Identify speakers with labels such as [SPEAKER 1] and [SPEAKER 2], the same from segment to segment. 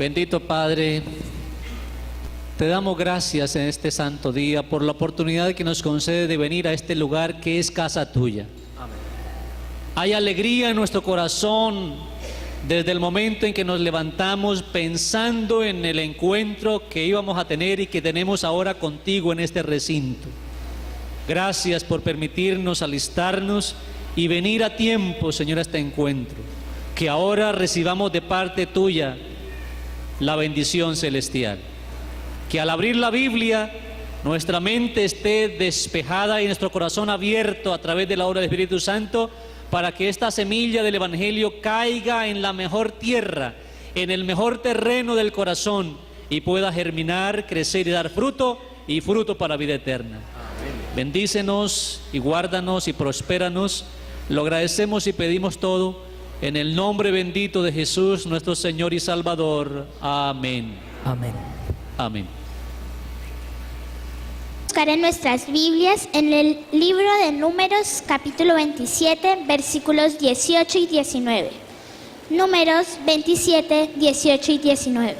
[SPEAKER 1] Bendito Padre, te damos gracias en este santo día por la oportunidad que nos concede de venir a este lugar que es casa tuya. Amén. Hay alegría en nuestro corazón desde el momento en que nos levantamos pensando en el encuentro que íbamos a tener y que tenemos ahora contigo en este recinto. Gracias por permitirnos alistarnos y venir a tiempo, Señor, a este encuentro. Que ahora recibamos de parte tuya la bendición celestial. Que al abrir la Biblia nuestra mente esté despejada y nuestro corazón abierto a través de la obra del Espíritu Santo, para que esta semilla del Evangelio caiga en la mejor tierra, en el mejor terreno del corazón, y pueda germinar, crecer y dar fruto, y fruto para vida eterna. Amén. Bendícenos y guárdanos y prospéranos. Lo agradecemos y pedimos todo en el nombre bendito de Jesús, nuestro Señor y Salvador. Amén.
[SPEAKER 2] Amén.
[SPEAKER 1] Amén.
[SPEAKER 3] Buscar en nuestras Biblias en el libro de Números, capítulo 27, versículos 18 y 19. Números 27, 18 y 19.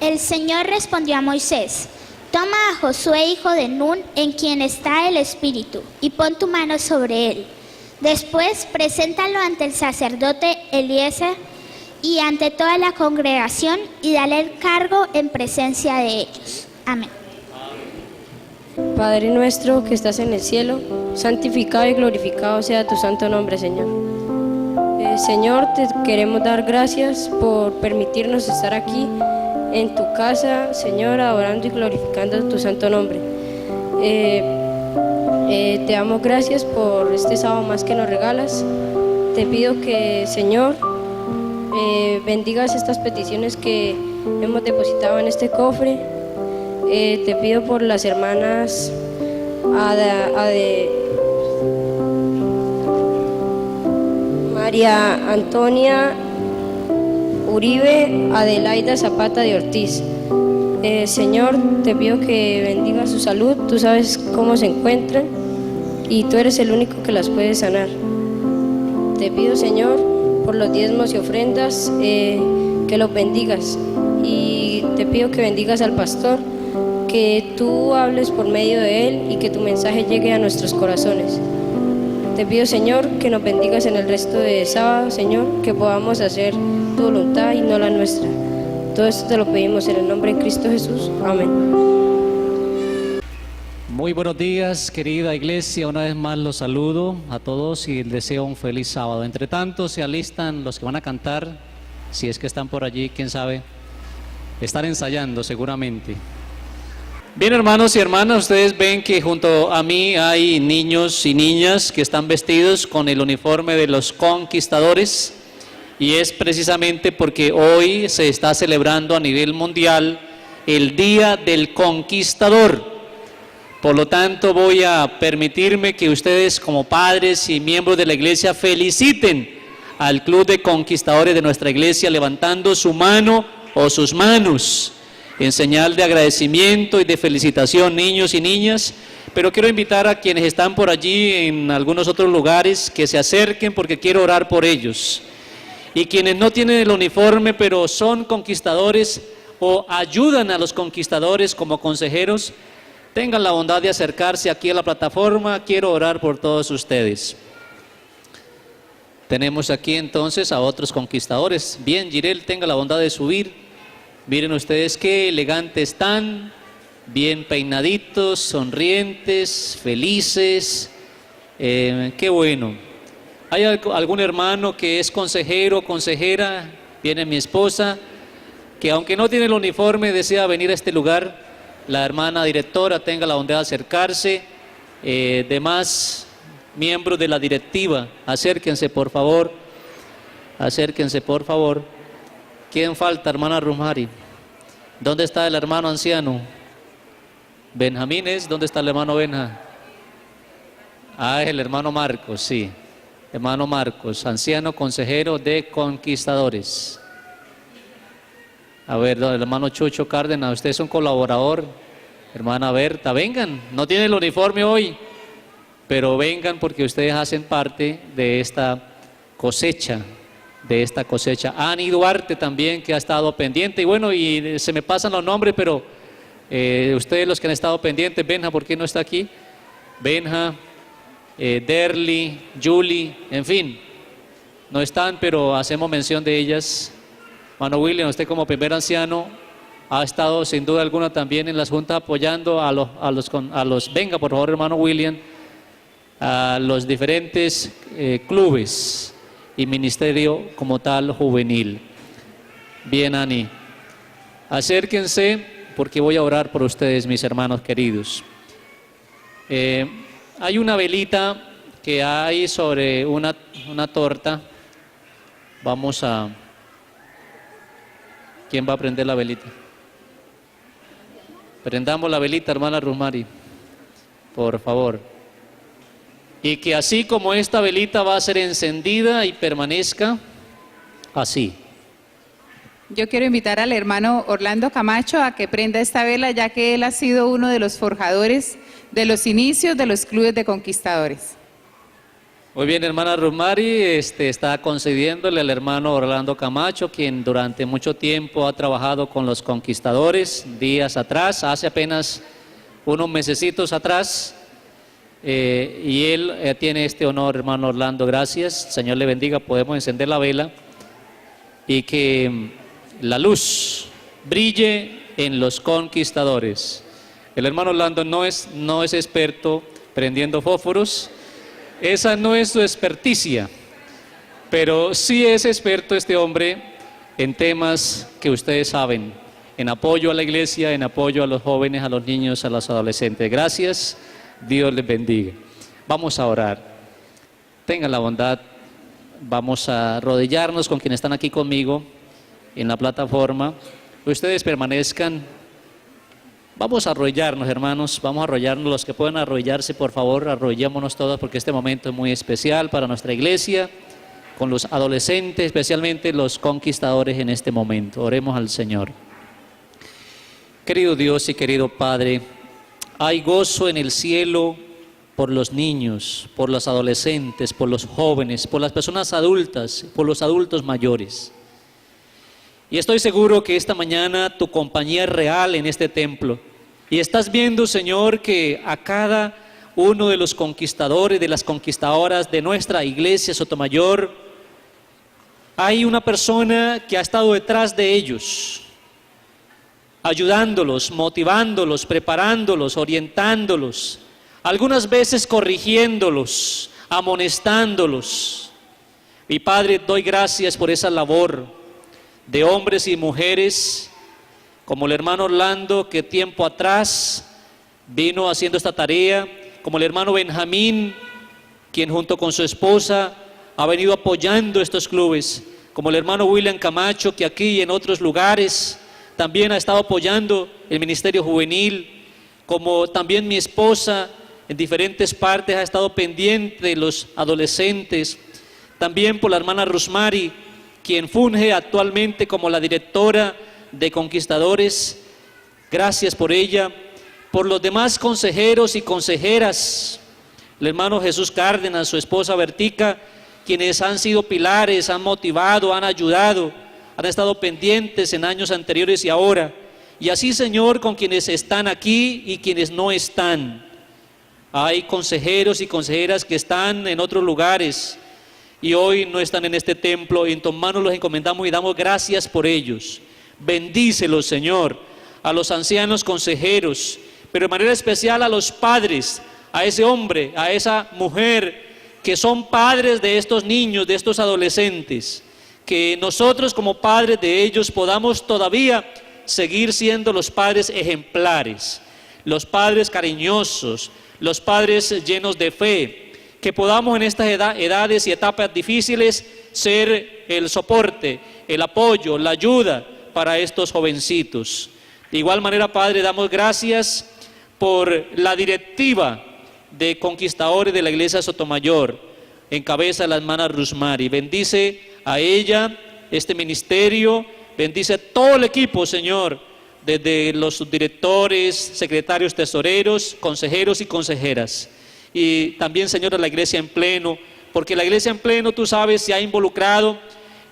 [SPEAKER 3] El Señor respondió a Moisés: toma a Josué, hijo de Nun, en quien está el Espíritu, y pon tu mano sobre él. Después, preséntalo ante el sacerdote Eliezer y ante toda la congregación, y dale el cargo en presencia de ellos. Amén.
[SPEAKER 4] Padre nuestro que estás en el cielo, santificado y glorificado sea tu santo nombre, Señor. Señor, te queremos dar gracias por permitirnos estar aquí en tu casa, Señor, adorando y glorificando tu santo nombre. Te damos gracias por este sábado más que nos regalas. Te pido que, Señor, bendigas estas peticiones que hemos depositado en este cofre. Te pido por las hermanas María Antonia Uribe, Adelaida Zapata de Ortiz. Señor, te pido que bendiga su salud. Tú sabes cómo se encuentran y tú eres el único que las puede sanar. Te pido, Señor, por los diezmos y ofrendas, que los bendigas, y te pido que bendigas al pastor, que tú hables por medio de él y que tu mensaje llegue a nuestros corazones. Te pido, Señor, que nos bendigas en el resto de sábado, Señor, que podamos hacer tu voluntad y no la nuestra. Todo esto te lo pedimos en el nombre de Cristo Jesús. Amén.
[SPEAKER 1] Muy buenos días, querida iglesia. Una vez más los saludo a todos y les deseo un feliz sábado. Entre tanto, se alistan los que van a cantar, si es que están por allí, quién sabe. Están ensayando seguramente. Bien, hermanos y hermanas, ustedes ven que junto a mí hay niños y niñas que están vestidos con el uniforme de los conquistadores, y es precisamente porque hoy se está celebrando a nivel mundial el Día del Conquistador. Por lo tanto, voy a permitirme que ustedes, como padres y miembros de la iglesia, feliciten al Club de Conquistadores de nuestra iglesia levantando su mano o sus manos en señal de agradecimiento y de felicitación, niños y niñas. Pero quiero invitar a quienes están por allí en algunos otros lugares que se acerquen, porque quiero orar por ellos. Y quienes no tienen el uniforme pero son conquistadores o ayudan a los conquistadores como consejeros, tengan la bondad de acercarse aquí a la plataforma. Quiero orar por todos ustedes. Tenemos aquí entonces a otros conquistadores. Bien, Girel, tenga la bondad de subir. Miren ustedes qué elegantes están, bien peinaditos, sonrientes, felices. Qué bueno. ¿Hay algún hermano que es consejero o consejera? Viene mi esposa, que aunque no tiene el uniforme desea venir a este lugar. La hermana directora, tenga la bondad de acercarse. Demás miembros de la directiva, acérquense por favor. Acérquense por favor. ¿Quién falta, hermana Rumari? ¿Dónde está el hermano anciano? Benjamines, ¿dónde está el hermano Benja? Ah, es el hermano Marcos, sí. Hermano Marcos, anciano consejero de conquistadores. A ver, el hermano Chucho Cárdenas, usted es un colaborador. Hermana Berta, vengan, no tienen el uniforme hoy, pero vengan porque ustedes hacen parte de esta cosecha de esta cosecha. Ani Duarte también, que ha estado pendiente. Y bueno, y se me pasan los nombres, pero ustedes los que han estado pendientes, Benja, ¿por qué no está aquí? Benja, Derly, Julie, en fin, no están, pero hacemos mención de ellas. Mano William, usted como primer anciano ha estado sin duda alguna también en las juntas apoyando a los, venga por favor hermano William, a los diferentes clubes y ministerio como tal juvenil. Bien, Ani, acérquense porque voy a orar por ustedes, mis hermanos queridos. Hay una velita que hay sobre una torta. Vamos a... ¿Quién va a prender la velita? Prendamos la velita, hermana Rusmari, por favor. Y que así como esta velita va a ser encendida y permanezca así.
[SPEAKER 2] Yo quiero invitar al hermano Orlando Camacho a que prenda esta vela, ya que él ha sido uno de los forjadores de los inicios de los clubes de conquistadores.
[SPEAKER 1] Muy bien, hermana Rusmari, está concediéndole al hermano Orlando Camacho, quien durante mucho tiempo ha trabajado con los conquistadores, días atrás, hace apenas unos mesecitos atrás, y él tiene este honor, hermano Orlando, gracias, Señor le bendiga, podemos encender la vela, y que la luz brille en los conquistadores. El hermano Orlando no es experto prendiendo fósforos, esa no es su experticia, pero sí es experto este hombre en temas que ustedes saben, en apoyo a la iglesia, en apoyo a los jóvenes, a los niños, a los adolescentes. Gracias, Dios les bendiga. Vamos a orar. Tengan la bondad, vamos a arrodillarnos con quienes están aquí conmigo en la plataforma. Ustedes permanezcan. Vamos a arrodillarnos, hermanos, vamos a arrodillarnos. Los que puedan arrodillarse, por favor, arrodillémonos todos porque este momento es muy especial para nuestra iglesia, con los adolescentes, especialmente los conquistadores en este momento. Oremos al Señor. Querido Dios y querido Padre, hay gozo en el cielo por los niños, por los adolescentes, por los jóvenes, por las personas adultas, por los adultos mayores. Y estoy seguro que esta mañana tu compañía es real en este templo. Y estás viendo, Señor, que a cada uno de los conquistadores, de las conquistadoras de nuestra iglesia Sotomayor, hay una persona que ha estado detrás de ellos, ayudándolos, motivándolos, preparándolos, orientándolos, algunas veces corrigiéndolos, amonestándolos. Mi Padre, doy gracias por esa labor de hombres y mujeres como el hermano Orlando, que tiempo atrás vino haciendo esta tarea, como el hermano Benjamín, quien junto con su esposa ha venido apoyando estos clubes, como el hermano William Camacho, que aquí y en otros lugares también ha estado apoyando el ministerio juvenil, como también mi esposa en diferentes partes ha estado pendiente de los adolescentes, también por la hermana Rusmari, quien funge actualmente como la directora de Conquistadores. Gracias por ella, por los demás consejeros y consejeras, el hermano Jesús Cárdenas, su esposa Bertica, quienes han sido pilares, han motivado, han ayudado, han estado pendientes en años anteriores y ahora. Y así, Señor, con quienes están aquí y quienes no están. Hay consejeros y consejeras que están en otros lugares y hoy no están en este templo, y en tus manos los encomendamos y damos gracias por ellos. Bendícelos, Señor, a los ancianos consejeros, pero de manera especial a los padres, a ese hombre, a esa mujer, que son padres de estos niños, de estos adolescentes, que nosotros como padres de ellos podamos todavía seguir siendo los padres ejemplares, los padres cariñosos, los padres llenos de fe, que podamos en estas edades y etapas difíciles ser el soporte, el apoyo, la ayuda para estos jovencitos. De igual manera, Padre, damos gracias por la directiva de conquistadores de la iglesia Sotomayor, en cabeza de la hermana Rusmari. Bendice a ella, este ministerio, bendice a todo el equipo, Señor, desde los subdirectores, secretarios, tesoreros, consejeros y consejeras. Y también, Señor, a la iglesia en pleno, porque la iglesia en pleno, tú sabes, se ha involucrado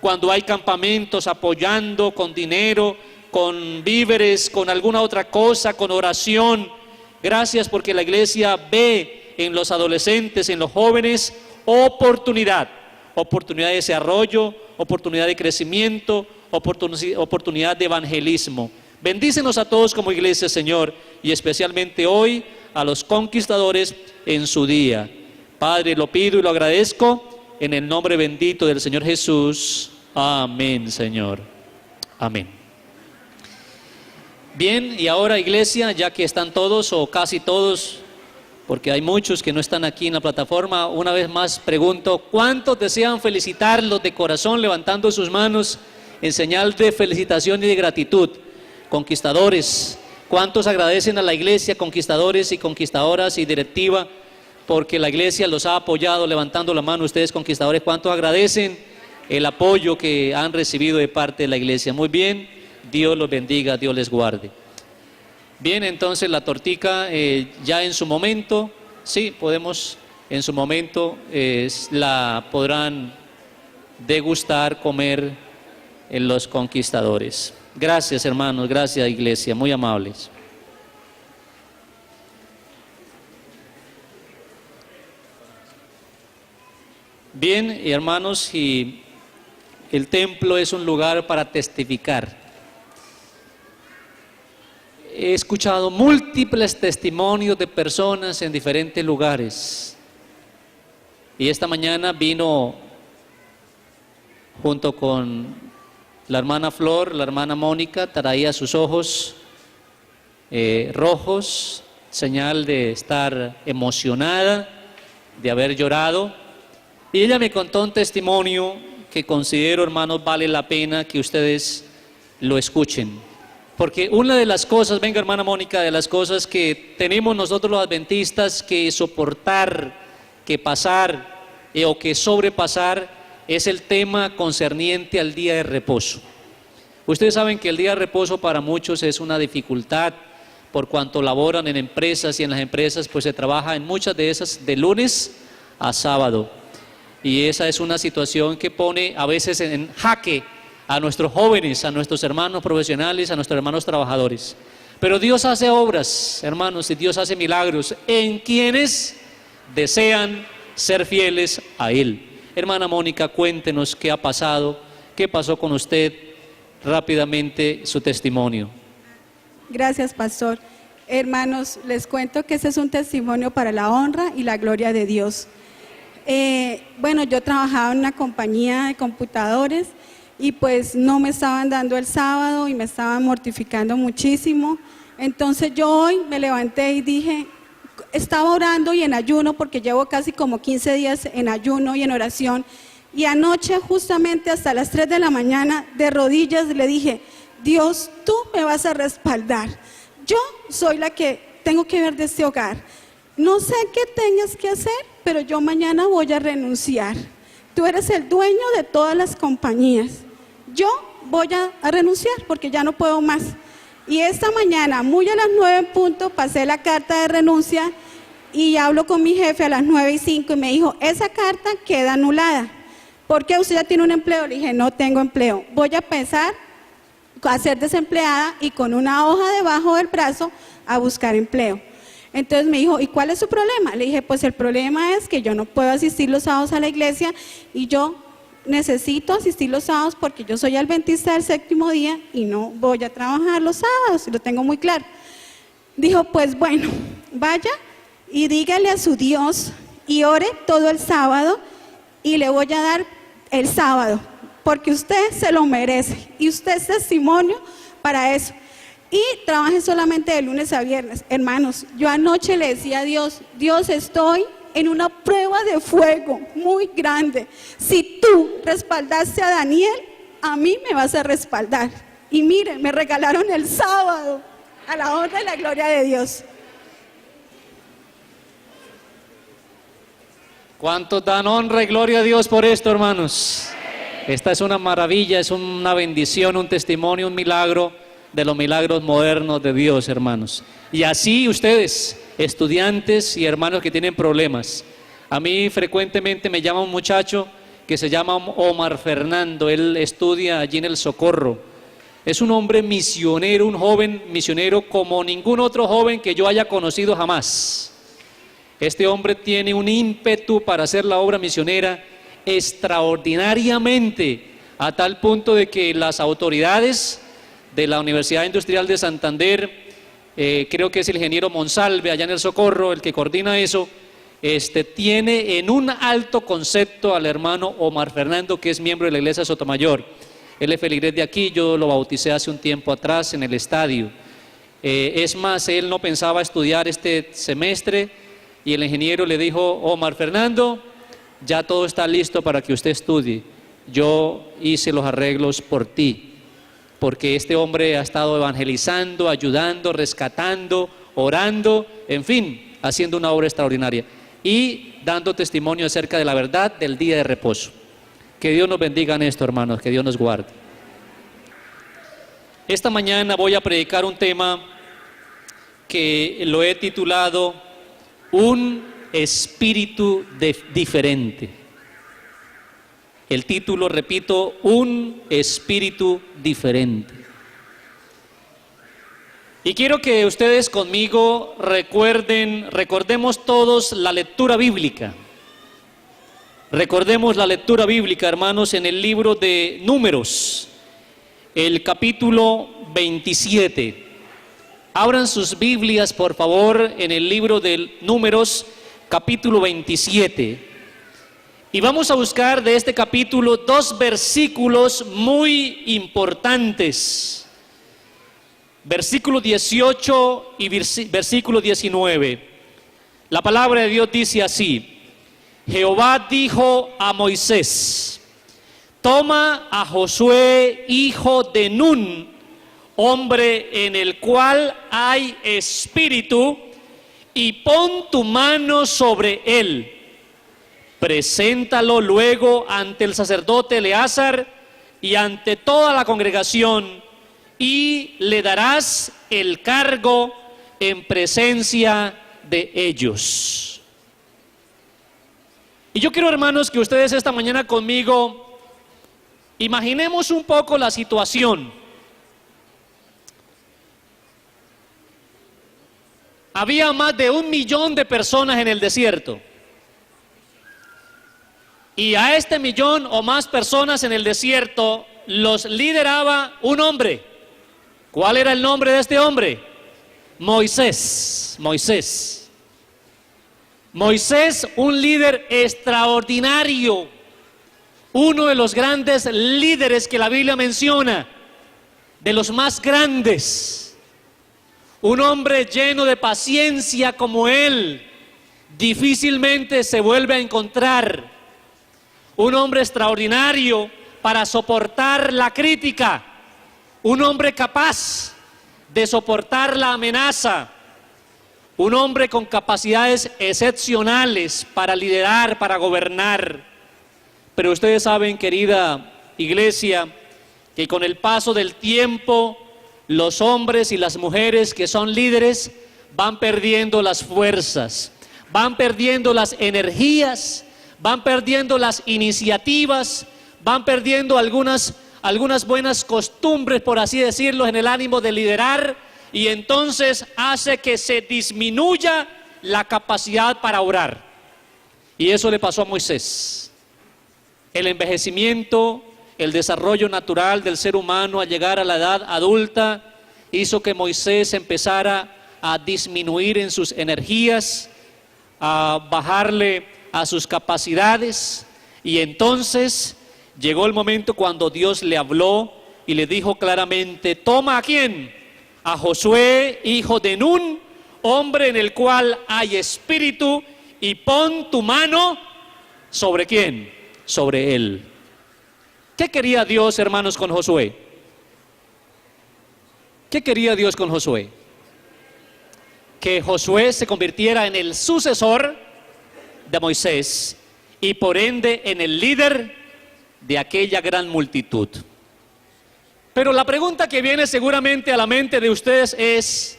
[SPEAKER 1] cuando hay campamentos, apoyando con dinero, con víveres, con alguna otra cosa, con oración. Gracias porque la iglesia ve en los adolescentes, en los jóvenes, oportunidad de desarrollo, oportunidad de crecimiento, oportunidad de evangelismo. Bendícenos a todos como iglesia, Señor, y especialmente hoy a los conquistadores en su día. Padre, lo pido y lo agradezco en el nombre bendito del Señor Jesús. Amén, Señor. Amén. Bien, y ahora, iglesia, ya que están todos o casi todos, porque hay muchos que no están aquí en la plataforma, una vez más pregunto, ¿cuántos desean felicitarlos de corazón levantando sus manos en señal de felicitación y de gratitud? Conquistadores, ¿cuántos agradecen a la iglesia, conquistadores y conquistadoras y directiva, porque la iglesia los ha apoyado levantando la mano? Ustedes, conquistadores, ¿cuántos agradecen el apoyo que han recibido de parte de la iglesia? Muy bien, Dios los bendiga, Dios les guarde. Bien, entonces la tortica ya en su momento, sí, podemos, en su momento la podrán degustar, comer en los conquistadores. Gracias, hermanos, gracias, iglesia, muy amables. Bien, y hermanos, y el templo es un lugar para testificar. He escuchado múltiples testimonios de personas en diferentes lugares. Y esta mañana vino junto con la hermana Flor, la hermana Mónica, traía sus ojos rojos, señal de estar emocionada, de haber llorado. Y ella me contó un testimonio que considero, hermanos, vale la pena que ustedes lo escuchen. Porque una de las cosas, venga hermana Mónica, de las cosas que tenemos nosotros los adventistas que soportar, que pasar o que sobrepasar, es el tema concerniente al día de reposo. Ustedes saben que el día de reposo para muchos es una dificultad por cuanto laboran en empresas, y en las empresas pues se trabaja en muchas de esas de lunes a sábado. Y esa es una situación que pone a veces en jaque a nuestros jóvenes, a nuestros hermanos profesionales, a nuestros hermanos trabajadores. Pero Dios hace obras, hermanos, y Dios hace milagros en quienes desean ser fieles a Él. Hermana Mónica, cuéntenos qué ha pasado, qué pasó con usted, rápidamente su testimonio.
[SPEAKER 5] Gracias, pastor. Hermanos, les cuento que ese es un testimonio para la honra y la gloria de Dios. Bueno, yo trabajaba en una compañía de computadores y pues no me estaban dando el sábado y me estaban mortificando muchísimo. Entonces yo hoy me levanté y dije, estaba orando y en ayuno, porque llevo casi como 15 días en ayuno y en oración, y anoche justamente hasta las 3 de la mañana de rodillas le dije, Dios, tú me vas a respaldar, yo soy la que tengo que ver de este hogar, no sé qué tengas que hacer, pero yo mañana voy a renunciar, tú eres el dueño de todas las compañías, yo voy a renunciar porque ya no puedo más. Y esta mañana, muy a las 9 en punto, pasé la carta de renuncia y hablo con mi jefe a las 9:05 y me dijo, esa carta queda anulada. ¿Por qué usted ya tiene un empleo? Le dije, no tengo empleo. Voy a empezar a ser desempleada y con una hoja debajo del brazo a buscar empleo. Entonces me dijo, ¿y cuál es su problema? Le dije, pues el problema es que yo no puedo asistir los sábados a la iglesia y yo necesito asistir los sábados porque yo soy adventista del séptimo día y no voy a trabajar los sábados, lo tengo muy claro. Dijo, pues bueno, vaya y dígale a su Dios y ore todo el sábado y le voy a dar el sábado, porque usted se lo merece y usted es testimonio para eso. Y trabaje solamente de lunes a viernes. Hermanos, yo anoche le decía a Dios, Dios, estoy en una prueba de fuego muy grande. Si tú respaldaste a Daniel, a mí me vas a respaldar. Y miren, me regalaron el sábado, a la honra y la gloria de Dios.
[SPEAKER 1] ¿Cuántos dan honra y gloria a Dios por esto, hermanos? Esta es una maravilla, es una bendición, un testimonio, un milagro de los milagros modernos de Dios, hermanos. Y así ustedes, estudiantes y hermanos que tienen problemas. A mí frecuentemente me llama un muchacho que que se llama Omar Fernando. Él estudia allí en El Socorro. Es un hombre misionero, un joven misionero como ningún otro joven que yo haya conocido jamás. Este hombre tiene un ímpetu para hacer la obra misionera extraordinariamente, a tal punto de que las autoridades de la Universidad Industrial de Santander, creo que es el ingeniero Monsalve allá en El Socorro, el que coordina eso, tiene en un alto concepto al hermano Omar Fernando, que es miembro de la Iglesia de Sotomayor. Él es feligrés de aquí, yo lo bauticé hace un tiempo atrás en el estadio. Es más, él no pensaba estudiar este semestre y el ingeniero le dijo: Omar Fernando, ya todo está listo para que usted estudie. Yo hice los arreglos por ti, porque este hombre ha estado evangelizando, ayudando, rescatando, orando, en fin, haciendo una obra extraordinaria y dando testimonio acerca de la verdad del día de reposo. Que Dios nos bendiga en esto, hermanos, que Dios nos guarde. Esta mañana voy a predicar un tema que lo he titulado Un espíritu diferente. El título, repito, Un espíritu diferente. Y quiero que ustedes conmigo recordemos todos la lectura bíblica. Recordemos la lectura bíblica, hermanos, en el libro de Números, el capítulo 27. Abran sus Biblias, por favor, en el libro de Números, capítulo 27. Y vamos a buscar de este capítulo dos versículos muy importantes. Versículo 18 y versículo 19. La palabra de Dios dice así: Jehová dijo a Moisés: toma a Josué, hijo de Nun, hombre en el cual hay espíritu, y pon tu mano sobre él. Preséntalo luego ante el sacerdote Eleazar y ante toda la congregación, y le darás el cargo en presencia de ellos. Y yo quiero, hermanos, que ustedes esta mañana conmigo imaginemos un poco la situación. Había más de 1 millón de personas en el desierto. Y a este 1 millón o más personas en el desierto los lideraba un hombre. ¿Cuál era el nombre de este hombre? Moisés. Moisés, un líder extraordinario, uno de los grandes líderes que la Biblia menciona, de los más grandes. Un hombre lleno de paciencia como él, difícilmente se vuelve a encontrar. Un hombre extraordinario para soportar la crítica. Un hombre capaz de soportar la amenaza. Un hombre con capacidades excepcionales para liderar, para gobernar. Pero ustedes saben, querida iglesia, que con el paso del tiempo, los hombres y las mujeres que son líderes van perdiendo las fuerzas, van perdiendo las energías, van perdiendo las iniciativas, van perdiendo algunas buenas costumbres, por así decirlo, en el ánimo de liderar, y entonces hace que se disminuya la capacidad para orar. Y eso le pasó a Moisés. El envejecimiento, el desarrollo natural del ser humano al llegar a la edad adulta hizo que Moisés empezara a disminuir en sus energías, a bajarle a sus capacidades, y entonces llegó el momento cuando Dios le habló y le dijo claramente: toma ¿a quién? A Josué, hijo de Nun, hombre en el cual hay espíritu, y pon tu mano ¿sobre quién? Sobre él. ¿Qué quería Dios, hermanos, con Josué? ¿Qué quería Dios con Josué? Que Josué se convirtiera en el sucesor de Moisés y por ende en el líder de aquella gran multitud. Pero la pregunta que viene seguramente a la mente de ustedes es: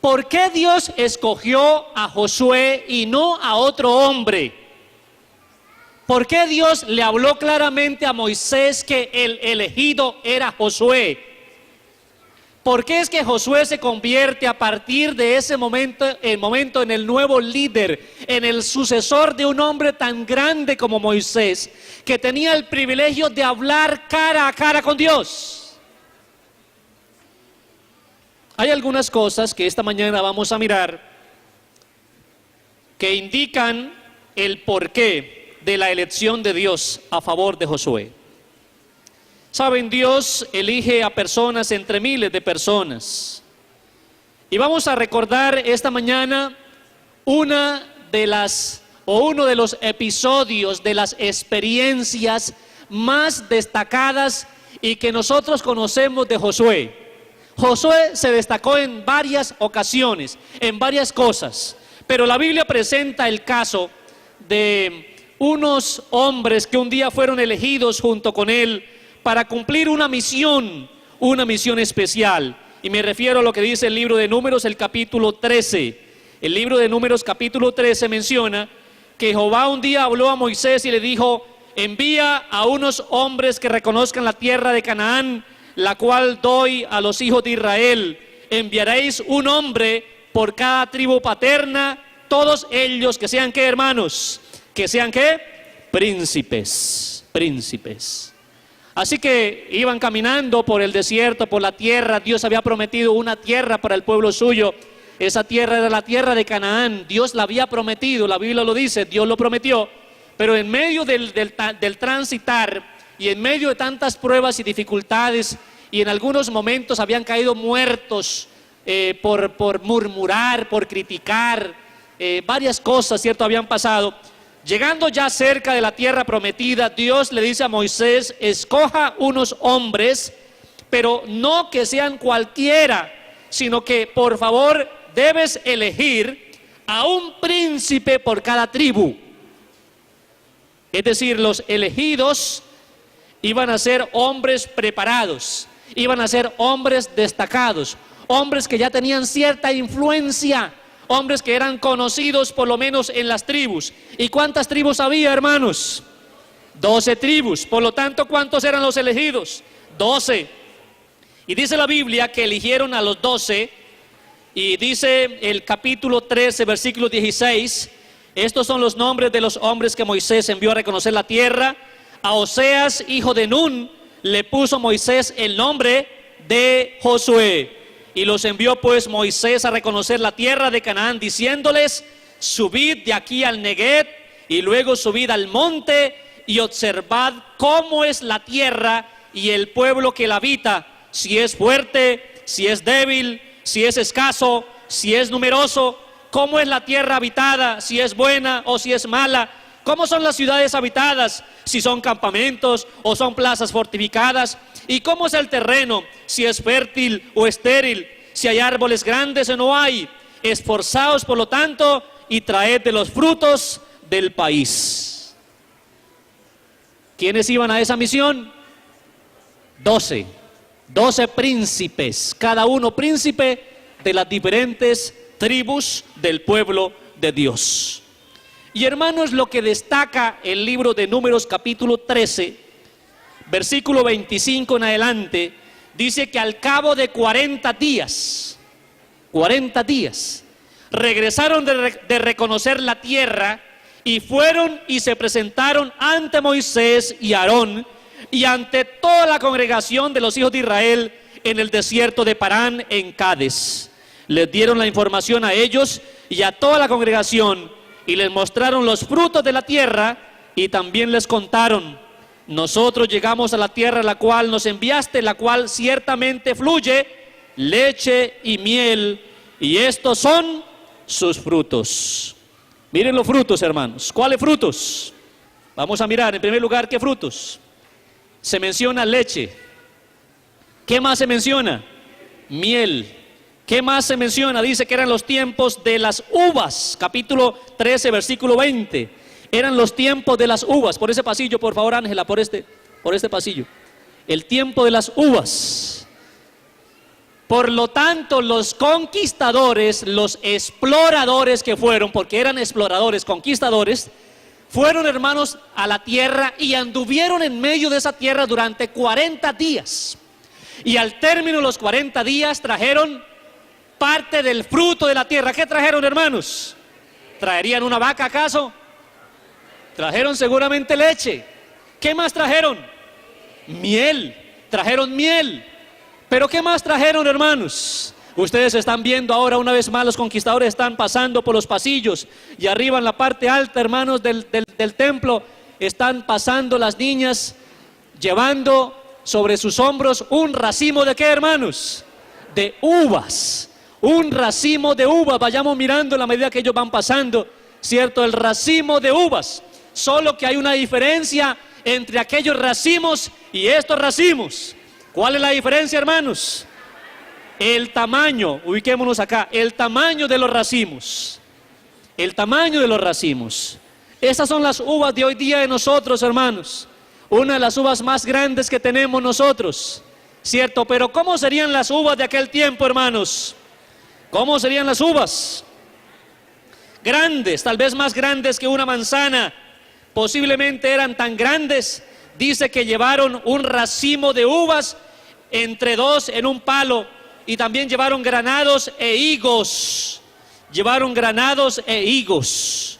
[SPEAKER 1] ¿por qué Dios escogió a Josué y no a otro hombre? ¿Por qué Dios le habló claramente a Moisés que el elegido era Josué? ¿Por qué es que Josué se convierte a partir de ese momento en el nuevo líder, en el sucesor de un hombre tan grande como Moisés, que tenía el privilegio de hablar cara a cara con Dios? Hay algunas cosas que esta mañana vamos a mirar que indican el porqué de la elección de Dios a favor de Josué. Saben, Dios elige a personas entre miles de personas. Y vamos a recordar esta mañana uno de los episodios de las experiencias más destacadas y que nosotros conocemos de Josué. Josué se destacó en varias ocasiones, en varias cosas, pero la Biblia presenta el caso de unos hombres que un día fueron elegidos junto con él para cumplir una misión especial. Y me refiero a lo que dice el libro de Números, el capítulo 13. El libro de Números, capítulo 13, menciona que Jehová un día habló a Moisés y le dijo: envía a unos hombres que reconozcan la tierra de Canaán, la cual doy a los hijos de Israel. Enviaréis un hombre por cada tribu paterna, todos ellos que sean, ¿qué, hermanos? Que sean, ¿qué? Príncipes. Así que iban caminando por el desierto, por la tierra. Dios había prometido una tierra para el pueblo suyo. Esa tierra era la tierra de Canaán. Dios la había prometido, la Biblia lo dice, Dios lo prometió. Pero en medio del transitar y en medio de tantas pruebas y dificultades, y en algunos momentos habían caído muertos por murmurar, por criticar, varias cosas, ¿cierto?, habían pasado. Llegando ya cerca de la tierra prometida, Dios le dice a Moisés: escoja unos hombres, pero no que sean cualquiera, sino que por favor debes elegir a un príncipe por cada tribu. Es decir, los elegidos iban a ser hombres preparados, iban a ser hombres destacados, hombres que ya tenían cierta influencia, hombres que eran conocidos por lo menos en las tribus. ¿Y cuántas tribus había, hermanos? 12 tribus. Por lo tanto, ¿cuántos eran los elegidos? 12. Y dice la Biblia que eligieron a los 12, y dice el capítulo 13, versículo 16, estos son los nombres de los hombres que Moisés envió a reconocer la tierra. A Oseas, hijo de Nun, le puso Moisés el nombre de Josué. Y los envió pues Moisés a reconocer la tierra de Canaán, diciéndoles: subid de aquí al Negueb, y luego subid al monte, y observad cómo es la tierra y el pueblo que la habita, si es fuerte, si es débil, si es escaso, si es numeroso, cómo es la tierra habitada, si es buena o si es mala, cómo son las ciudades habitadas, si son campamentos o son plazas fortificadas, y cómo es el terreno, si es fértil o estéril, si hay árboles grandes o no hay. Esforzaos por lo tanto y traed de los frutos del país. ¿Quiénes iban a esa misión? 12 príncipes, cada uno príncipe de las diferentes tribus del pueblo de Dios. Y hermanos, lo que destaca el libro de Números capítulo 13, versículo 25 en adelante, dice que al cabo de 40 días, regresaron de reconocer la tierra, y fueron y se presentaron ante Moisés y Aarón y ante toda la congregación de los hijos de Israel en el desierto de Parán, en Cades. Les dieron la información a ellos y a toda la congregación, y les mostraron los frutos de la tierra, y también les contaron: nosotros llegamos a la tierra a la cual nos enviaste, la cual ciertamente fluye leche y miel, y estos son sus frutos. Miren los frutos, hermanos. ¿Cuáles frutos? Vamos a mirar en primer lugar qué frutos. Se menciona leche. ¿Qué más se menciona? Miel. ¿Qué más se menciona? Dice que eran los tiempos de las uvas. Capítulo 13, versículo 20. Eran los tiempos de las uvas. Por ese pasillo, por favor, Ángela, por este pasillo. El tiempo de las uvas. Por lo tanto, los conquistadores, los exploradores que fueron, porque eran exploradores, conquistadores, fueron, hermanos, a la tierra y anduvieron en medio de esa tierra durante 40 días. Y al término de los 40 días trajeron parte del fruto de la tierra. ¿Qué trajeron, hermanos? ¿Traerían una vaca acaso? Trajeron seguramente leche. ¿Qué más trajeron? Miel. Trajeron miel. ¿Pero qué más trajeron, hermanos? Ustedes están viendo ahora una vez más, los conquistadores están pasando por los pasillos y arriba en la parte alta, hermanos, del templo, están pasando las niñas llevando sobre sus hombros un racimo de ¿qué, hermanos? De uvas. Un racimo de uvas. Vayamos mirando en la medida que ellos van pasando, ¿cierto? El racimo de uvas. Solo que hay una diferencia entre aquellos racimos y estos racimos. ¿Cuál es la diferencia, hermanos? El tamaño, ubiquémonos acá, el tamaño de los racimos. El tamaño de los racimos. Estas son las uvas de hoy día de nosotros, hermanos. Una de las uvas más grandes que tenemos nosotros, ¿cierto? Pero ¿cómo serían las uvas de aquel tiempo, hermanos? ¿Cómo serían las uvas? Grandes, tal vez más grandes que una manzana. Posiblemente eran tan grandes, dice que llevaron un racimo de uvas entre dos en un palo. Y también llevaron granados e higos. Llevaron granados e higos.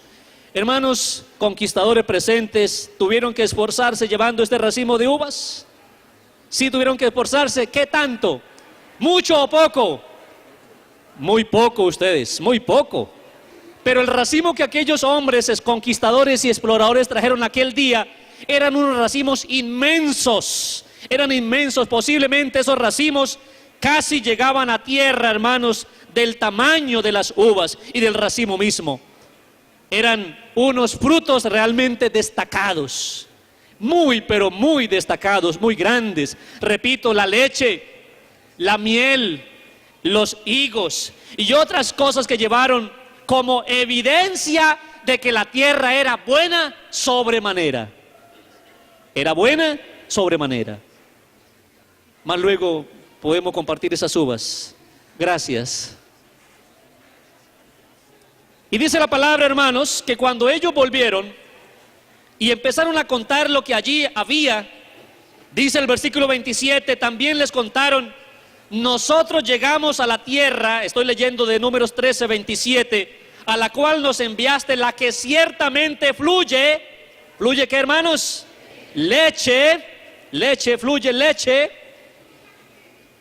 [SPEAKER 1] Hermanos conquistadores presentes, ¿tuvieron que esforzarse llevando este racimo de uvas? Sí, tuvieron que esforzarse. ¿Qué tanto? ¿Mucho o poco? Muy poco, ustedes, muy poco. Pero el racimo que aquellos hombres, conquistadores y exploradores trajeron aquel día, eran unos racimos inmensos. Eran inmensos. Posiblemente esos racimos casi llegaban a tierra, hermanos, del tamaño de las uvas y del racimo mismo. Eran unos frutos realmente destacados, muy pero muy destacados, muy grandes. Repito, la leche, la miel, los higos y otras cosas que llevaron como evidencia de que la tierra era buena sobremanera. Era buena sobremanera. Más luego podemos compartir esas uvas. Gracias. Y dice la palabra, hermanos, que cuando ellos volvieron y empezaron a contar lo que allí había, dice el versículo 27, también les contaron: nosotros llegamos a la tierra, estoy leyendo de Números 13, 27, a la cual nos enviaste, la que ciertamente fluye. ¿Fluye qué, hermanos? Leche, fluye leche.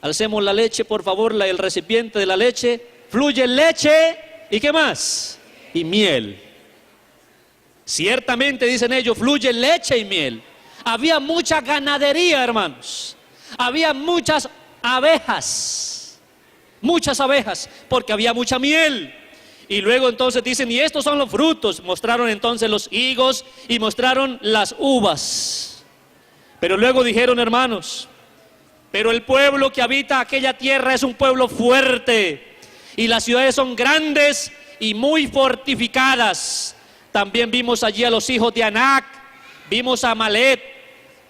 [SPEAKER 1] Alcemos la leche, por favor, el recipiente de la leche. Fluye leche, ¿y qué más? Y miel. Ciertamente, dicen ellos, fluye leche y miel. Había mucha ganadería, hermanos. Había muchas abejas, porque había mucha miel. Y luego entonces dicen, y estos son los frutos. Mostraron entonces los higos y mostraron las uvas. Pero luego dijeron, hermanos, pero el pueblo que habita aquella tierra es un pueblo fuerte, y las ciudades son grandes y muy fortificadas. También vimos allí a los hijos de Anac, vimos a Amalet,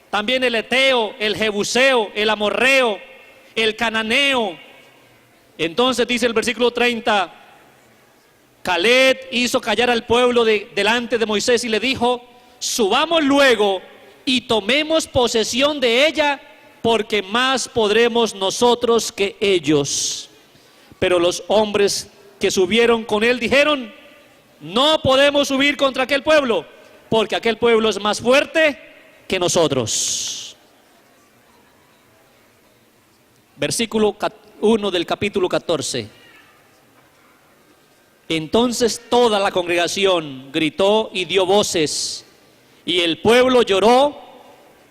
[SPEAKER 1] también el Eteo, el Jebuseo, el Amorreo, el Cananeo. Entonces dice el versículo 30, Caleb hizo callar al pueblo delante de Moisés y le dijo: subamos luego y tomemos posesión de ella, porque más podremos nosotros que ellos. Pero los hombres que subieron con él dijeron: no podemos subir contra aquel pueblo, porque aquel pueblo es más fuerte que nosotros. Versículo 1 del capítulo 14. Entonces toda la congregación gritó y dio voces, y el pueblo lloró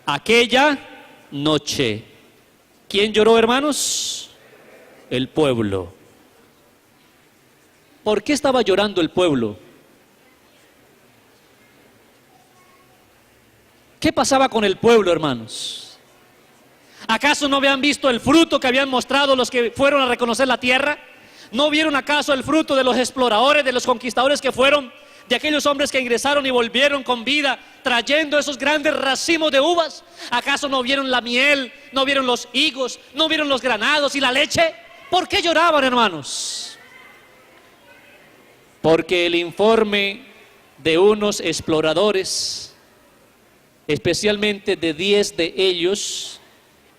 [SPEAKER 1] aquella noche. ¿Quién lloró, hermanos? El pueblo. ¿Por qué estaba llorando el pueblo? ¿Qué pasaba con el pueblo, hermanos? ¿Acaso no habían visto el fruto que habían mostrado los que fueron a reconocer la tierra? ¿No vieron acaso el fruto de los exploradores, de los conquistadores que fueron, de aquellos hombres que ingresaron y volvieron con vida, trayendo esos grandes racimos de uvas? ¿Acaso no vieron la miel, no vieron los higos, no vieron los granados y la leche? ¿Por qué lloraban, hermanos? Porque el informe de unos exploradores, especialmente de 10 de ellos.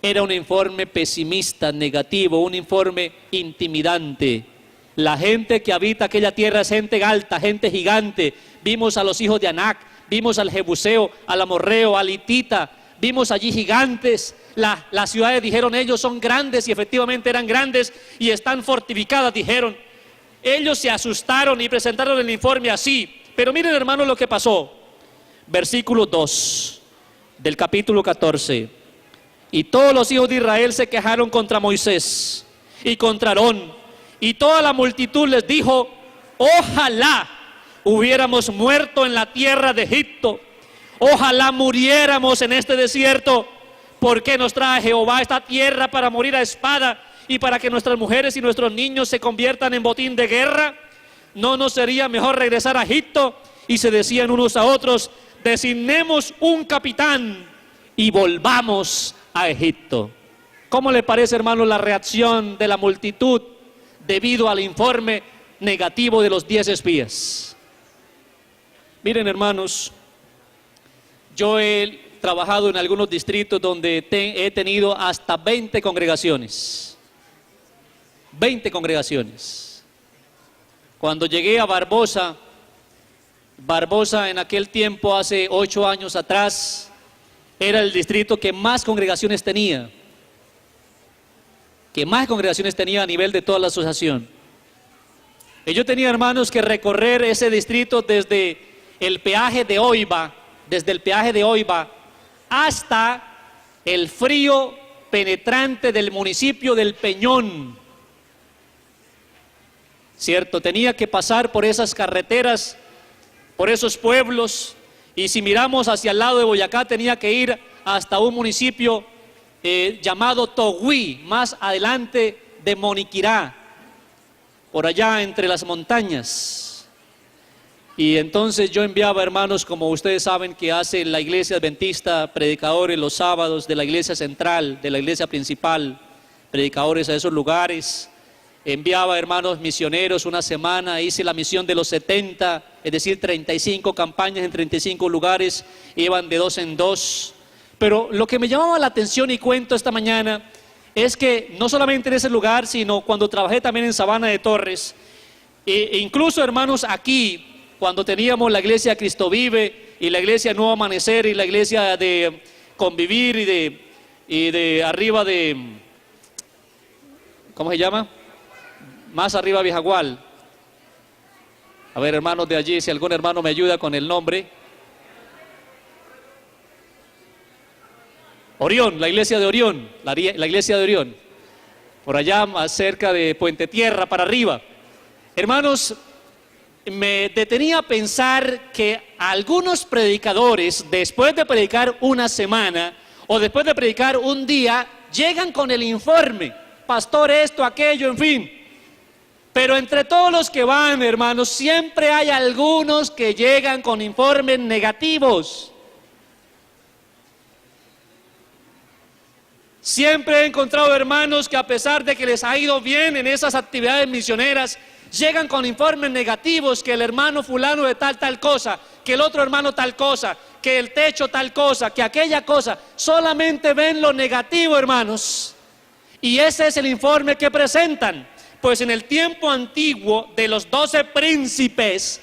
[SPEAKER 1] Era un informe pesimista, negativo, un informe intimidante. La gente que habita aquella tierra es gente alta, gente gigante. Vimos a los hijos de Anac, vimos al Jebuseo, al Amorreo, al Hitita, vimos allí gigantes. Las ciudades, dijeron ellos, son grandes, y efectivamente eran grandes y están fortificadas, dijeron. Ellos se asustaron y presentaron el informe así. Pero miren, hermanos, lo que pasó. Versículo 2 del capítulo 14. Y todos los hijos de Israel se quejaron contra Moisés y contra Aarón, y toda la multitud les dijo: ojalá hubiéramos muerto en la tierra de Egipto, ojalá muriéramos en este desierto. ¿Por qué nos trae Jehová esta tierra para morir a espada y para que nuestras mujeres y nuestros niños se conviertan en botín de guerra? ¿No nos sería mejor regresar a Egipto? Y se decían unos a otros: designemos un capitán y volvamos a Egipto. ¿Cómo le parece, hermano, la reacción de la multitud debido al informe negativo de los 10 espías? Miren, hermanos, yo he trabajado en algunos distritos donde he tenido hasta 20 congregaciones. 20 congregaciones. Cuando llegué a Barbosa en aquel tiempo, hace 8 años atrás, era el distrito que más congregaciones tenía. A nivel de toda la asociación. Y yo tenía, hermanos, que recorrer ese distrito desde el peaje de Oiba, hasta el frío penetrante del municipio del Peñón. ¿Cierto? Tenía que pasar por esas carreteras, por esos pueblos, y si miramos hacia el lado de Boyacá, tenía que ir hasta un municipio llamado Togüí, más adelante de Moniquirá, por allá entre las montañas. Y entonces yo enviaba, hermanos, como ustedes saben que hace la iglesia adventista, predicadores los sábados de la iglesia central, de la iglesia principal, predicadores a esos lugares. Enviaba, hermanos, misioneros una semana. Hice la misión de los 70, es decir, 35 campañas en 35 lugares, iban de 2 en 2. Pero lo que me llamaba la atención, y cuento esta mañana, es que no solamente en ese lugar, sino cuando trabajé también en Sabana de Torres, e incluso, hermanos, aquí, cuando teníamos la iglesia Cristo Vive y la iglesia Nuevo Amanecer y la iglesia de Convivir y de arriba de, ¿cómo se llama? Más arriba Viejagual. A ver, hermanos de allí, si algún hermano me ayuda con el nombre. Orión, la iglesia de Orión, la iglesia de Orión, por allá más cerca de Puente Tierra para arriba. Hermanos, me detenía a pensar que algunos predicadores, después de predicar una semana o después de predicar un día, llegan con el informe: pastor, esto, aquello, en fin. Pero entre todos los que van, hermanos, siempre hay algunos que llegan con informes negativos. Siempre he encontrado hermanos que, a pesar de que les ha ido bien en esas actividades misioneras, llegan con informes negativos: que el hermano fulano de tal cosa, que el otro hermano tal cosa, que el techo tal cosa, que aquella cosa. Solamente ven lo negativo, hermanos, y ese es el informe que presentan. Pues en el tiempo antiguo, de los 12 príncipes,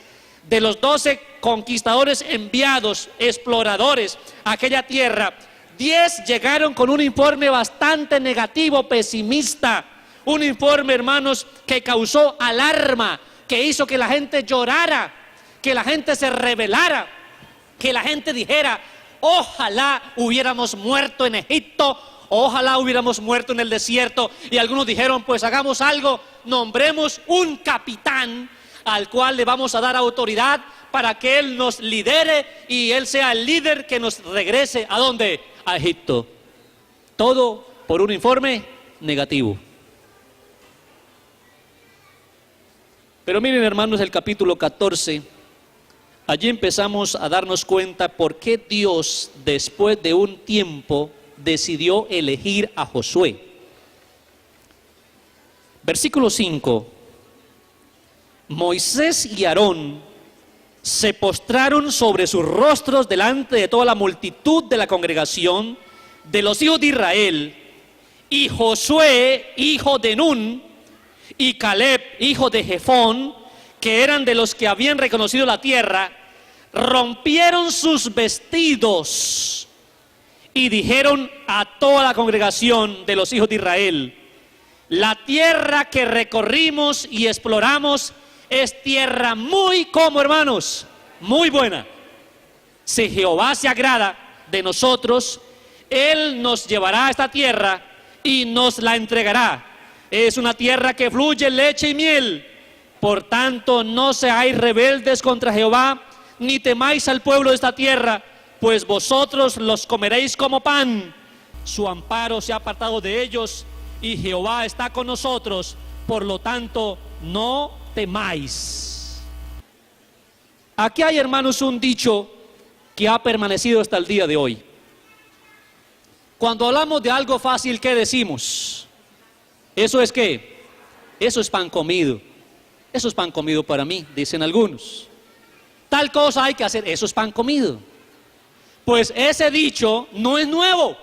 [SPEAKER 1] de los 12 conquistadores enviados, exploradores a aquella tierra, 10 llegaron con un informe bastante negativo, pesimista. Un informe, hermanos, que causó alarma, que hizo que la gente llorara, que la gente se rebelara, que la gente dijera: ojalá hubiéramos muerto en Egipto, ojalá hubiéramos muerto en el desierto. Y algunos dijeron: pues hagamos algo, nombremos un capitán al cual le vamos a dar autoridad para que él nos lidere y él sea el líder que nos regrese ¿a dónde? A Egipto. Todo por un informe negativo. Pero miren, hermanos, el capítulo 14, allí empezamos a darnos cuenta por qué Dios, después de un tiempo, decidió elegir a Josué. Versículo 5: Moisés y Aarón
[SPEAKER 6] se postraron sobre sus rostros delante de toda la multitud de la congregación de los hijos de Israel, y Josué, hijo de Nun, y Caleb, hijo de Jefón, que eran de los que habían reconocido la tierra, rompieron sus vestidos y dijeron a toda la congregación de los hijos de Israel: la tierra que recorrimos y exploramos es tierra muy, como hermanos, muy buena. Si Jehová se agrada de nosotros, Él nos llevará a esta tierra y nos la entregará. Es una tierra que fluye leche y miel. Por tanto, no seáis rebeldes contra Jehová, ni temáis al pueblo de esta tierra, pues vosotros los comeréis como pan. Su amparo se ha apartado de ellos, y Jehová está con nosotros. Por lo tanto, no temáis. Aquí hay, hermanos, un dicho que ha permanecido hasta el día de hoy. Cuando hablamos de algo fácil, ¿qué decimos? ¿Eso es qué? Eso es pan comido. Eso es pan comido para mí, dicen algunos. Tal cosa hay que hacer, eso es pan comido. Pues ese dicho no es nuevo.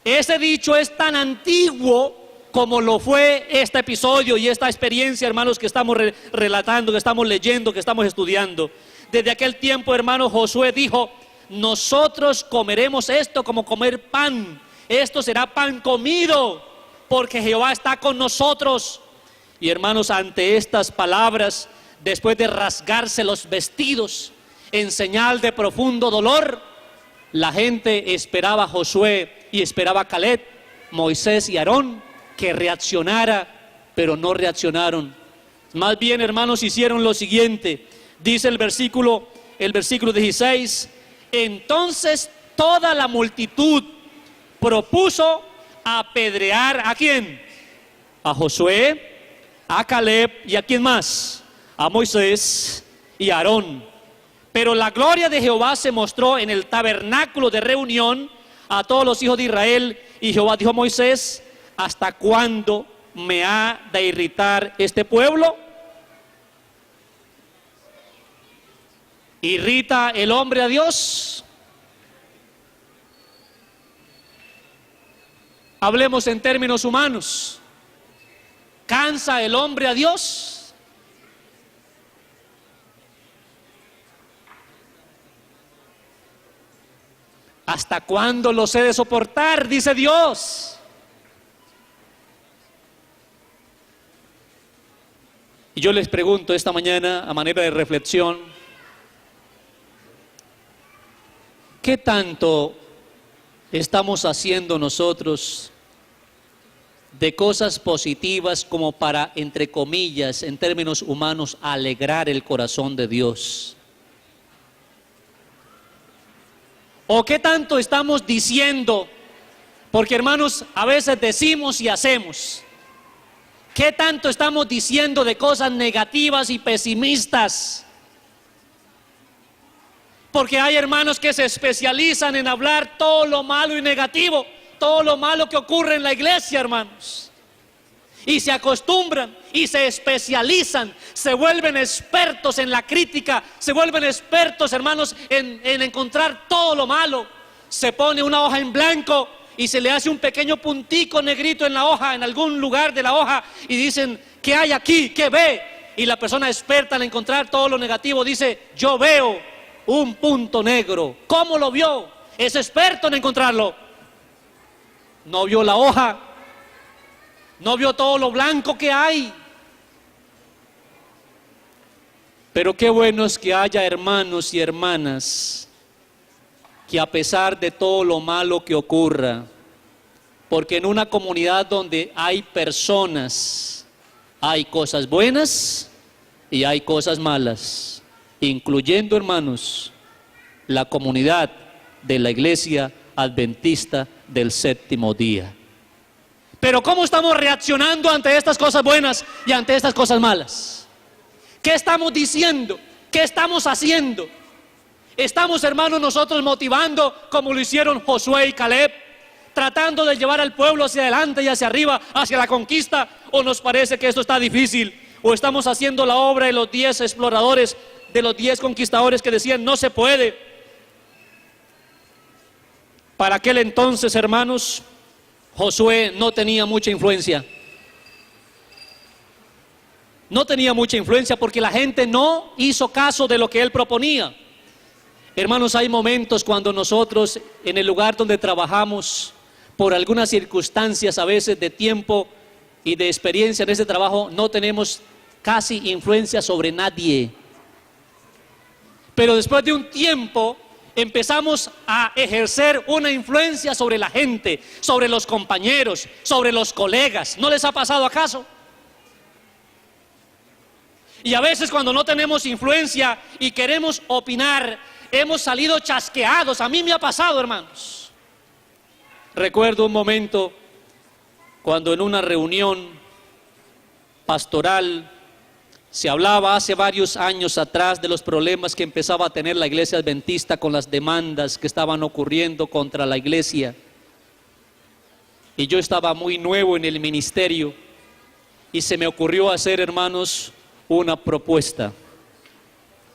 [SPEAKER 6] Ese dicho es tan antiguo como lo fue este episodio y esta experiencia, hermanos, que estamos relatando, que estamos leyendo, que estamos estudiando. Desde aquel tiempo, hermano, Josué dijo: nosotros comeremos esto como comer pan. Esto será pan comido, porque Jehová está con nosotros. Y hermanos, ante estas palabras, después de rasgarse los vestidos en señal de profundo dolor, la gente esperaba a Josué y esperaba a Caleb, Moisés y Aarón que reaccionara, pero no reaccionaron. Más bien, hermanos, hicieron lo siguiente. Dice el versículo 16: entonces toda la multitud propuso apedrear ¿a quién? A Josué, a Caleb y ¿a quién más? A Moisés y a Aarón. Pero la gloria de Jehová se mostró en el tabernáculo de reunión a todos los hijos de Israel, y Jehová dijo a Moisés: ¿hasta cuándo me ha de irritar este pueblo? ¿Irrita el hombre a Dios? Hablemos en términos humanos. ¿Cansa el hombre a Dios? ¿Hasta cuándo los he de soportar?, dice Dios. Y yo les pregunto esta mañana, a manera de reflexión, ¿qué tanto estamos haciendo nosotros de cosas positivas como para, entre comillas, en términos humanos, alegrar el corazón de Dios? ¿O qué tanto estamos diciendo? Porque, hermanos, a veces decimos y hacemos. ¿Qué tanto estamos diciendo de cosas negativas y pesimistas? Porque hay hermanos que se especializan en hablar todo lo malo y negativo, todo lo malo que ocurre en la iglesia, hermanos. Y se acostumbran y se especializan, se vuelven expertos en la crítica, se vuelven expertos, hermanos, en encontrar todo lo malo. Se pone una hoja en blanco y se le hace un pequeño puntico negrito en la hoja, en algún lugar de la hoja, y dicen: ¿qué hay aquí? ¿Qué ve? Y la persona experta en encontrar todo lo negativo dice: yo veo un punto negro. ¿Cómo lo vio? Es experto en encontrarlo. No vio la hoja, no vio todo lo blanco que hay. Pero qué bueno es que haya hermanos y hermanas que, a pesar de todo lo malo que ocurra, porque en una comunidad donde hay personas, hay cosas buenas y hay cosas malas, incluyendo, hermanos, la comunidad de la Iglesia Adventista del Séptimo Día. Pero ¿cómo estamos reaccionando ante estas cosas buenas y ante estas cosas malas? ¿Qué estamos diciendo? ¿Qué estamos haciendo? ¿Estamos, hermanos, nosotros motivando como lo hicieron Josué y Caleb, tratando de llevar al pueblo hacia adelante y hacia arriba, hacia la conquista? ¿O nos parece que esto está difícil? o estamos haciendo la obra de los 10 exploradores, de los 10 conquistadores que decían no se puede. Para aquel entonces, hermanos, Josué no tenía mucha influencia. No tenía mucha influencia porque la gente no hizo caso de lo que él proponía. Hermanos, hay momentos cuando nosotros en el lugar donde trabajamos, por algunas circunstancias a veces de tiempo y de experiencia en ese trabajo, no tenemos casi influencia sobre nadie. Pero después de un tiempo empezamos a ejercer una influencia sobre la gente, sobre los compañeros, sobre los colegas. ¿No les ha pasado acaso? Y a veces cuando no tenemos influencia y queremos opinar, hemos salido chasqueados. A mí me ha pasado, hermanos. Recuerdo un momento cuando en una reunión pastoral se hablaba hace varios años atrás de los problemas que empezaba a tener la iglesia adventista con las demandas que estaban ocurriendo contra la iglesia. Y yo estaba muy nuevo en el ministerio y se me ocurrió hacer, hermanos, una propuesta.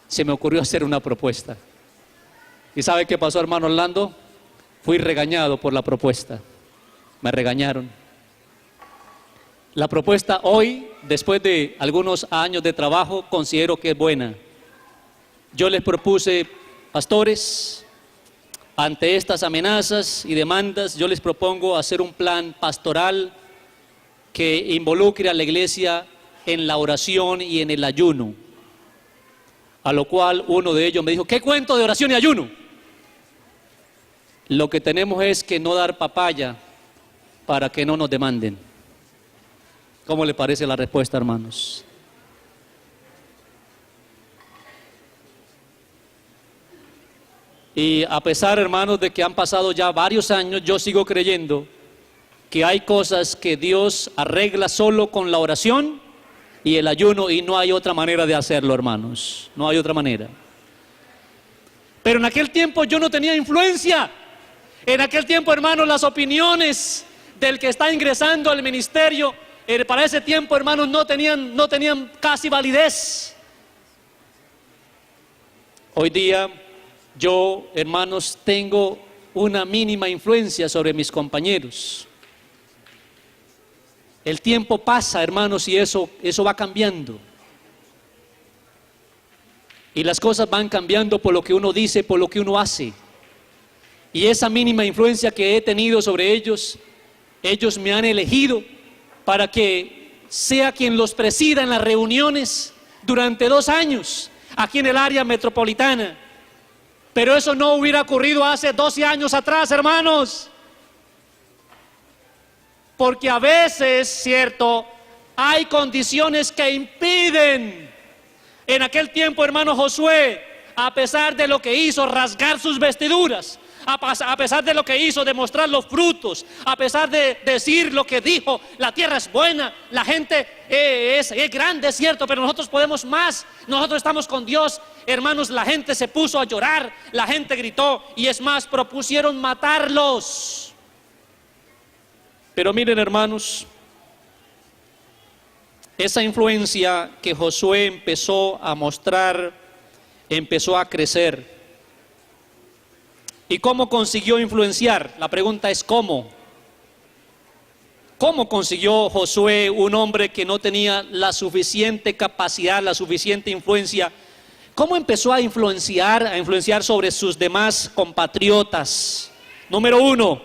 [SPEAKER 6] Se me ocurrió hacer una propuesta. ¿Y sabe qué pasó, hermano Orlando? Fui regañado por la propuesta. Me regañaron. La propuesta hoy, después de algunos años de trabajo, considero que es buena. Yo les propuse, pastores, ante estas amenazas y demandas, yo les propongo hacer un plan pastoral que involucre a la iglesia en la oración y en el ayuno. A lo cual uno de ellos me dijo, ¿qué cuento de oración y ayuno? Lo que tenemos es que no dar papaya para que no nos demanden. ¿Cómo le parece la respuesta, hermanos? Y a pesar, hermanos, de que han pasado ya varios años, yo sigo creyendo que hay cosas que Dios arregla solo con la oración y el ayuno, y no hay otra manera de hacerlo, hermanos. No hay otra manera. Pero en aquel tiempo yo no tenía influencia. En aquel tiempo, hermanos, las opiniones del que está ingresando al ministerio, para ese tiempo, hermanos, no tenían casi validez. Hoy día, yo, hermanos, tengo una mínima influencia sobre mis compañeros. El tiempo pasa, hermanos, y eso va cambiando. Y las cosas van cambiando por lo que uno dice, por lo que uno hace. Y esa mínima influencia que he tenido sobre ellos, ellos me han elegido para que sea quien los presida en las reuniones durante 2 años, aquí en el área metropolitana. Pero eso no hubiera ocurrido hace 12 años atrás, hermanos. Porque a veces, cierto, hay condiciones que impiden. En aquel tiempo, hermano Josué, a pesar de lo que hizo, rasgar sus vestiduras, a pesar de lo que hizo, demostrar los frutos, a pesar de decir lo que dijo, la tierra es buena, la gente es grande, es cierto, pero nosotros podemos más, nosotros estamos con Dios. Hermanos, la gente se puso a llorar, la gente gritó, y es más, propusieron matarlos. Pero miren, hermanos, esa influencia que Josué empezó a mostrar, empezó a crecer. ¿Y cómo consiguió influenciar? La pregunta es ¿cómo? ¿Cómo consiguió Josué, un hombre que no tenía la suficiente capacidad, la suficiente influencia? ¿Cómo empezó a influenciar sobre sus demás compatriotas? Número 1,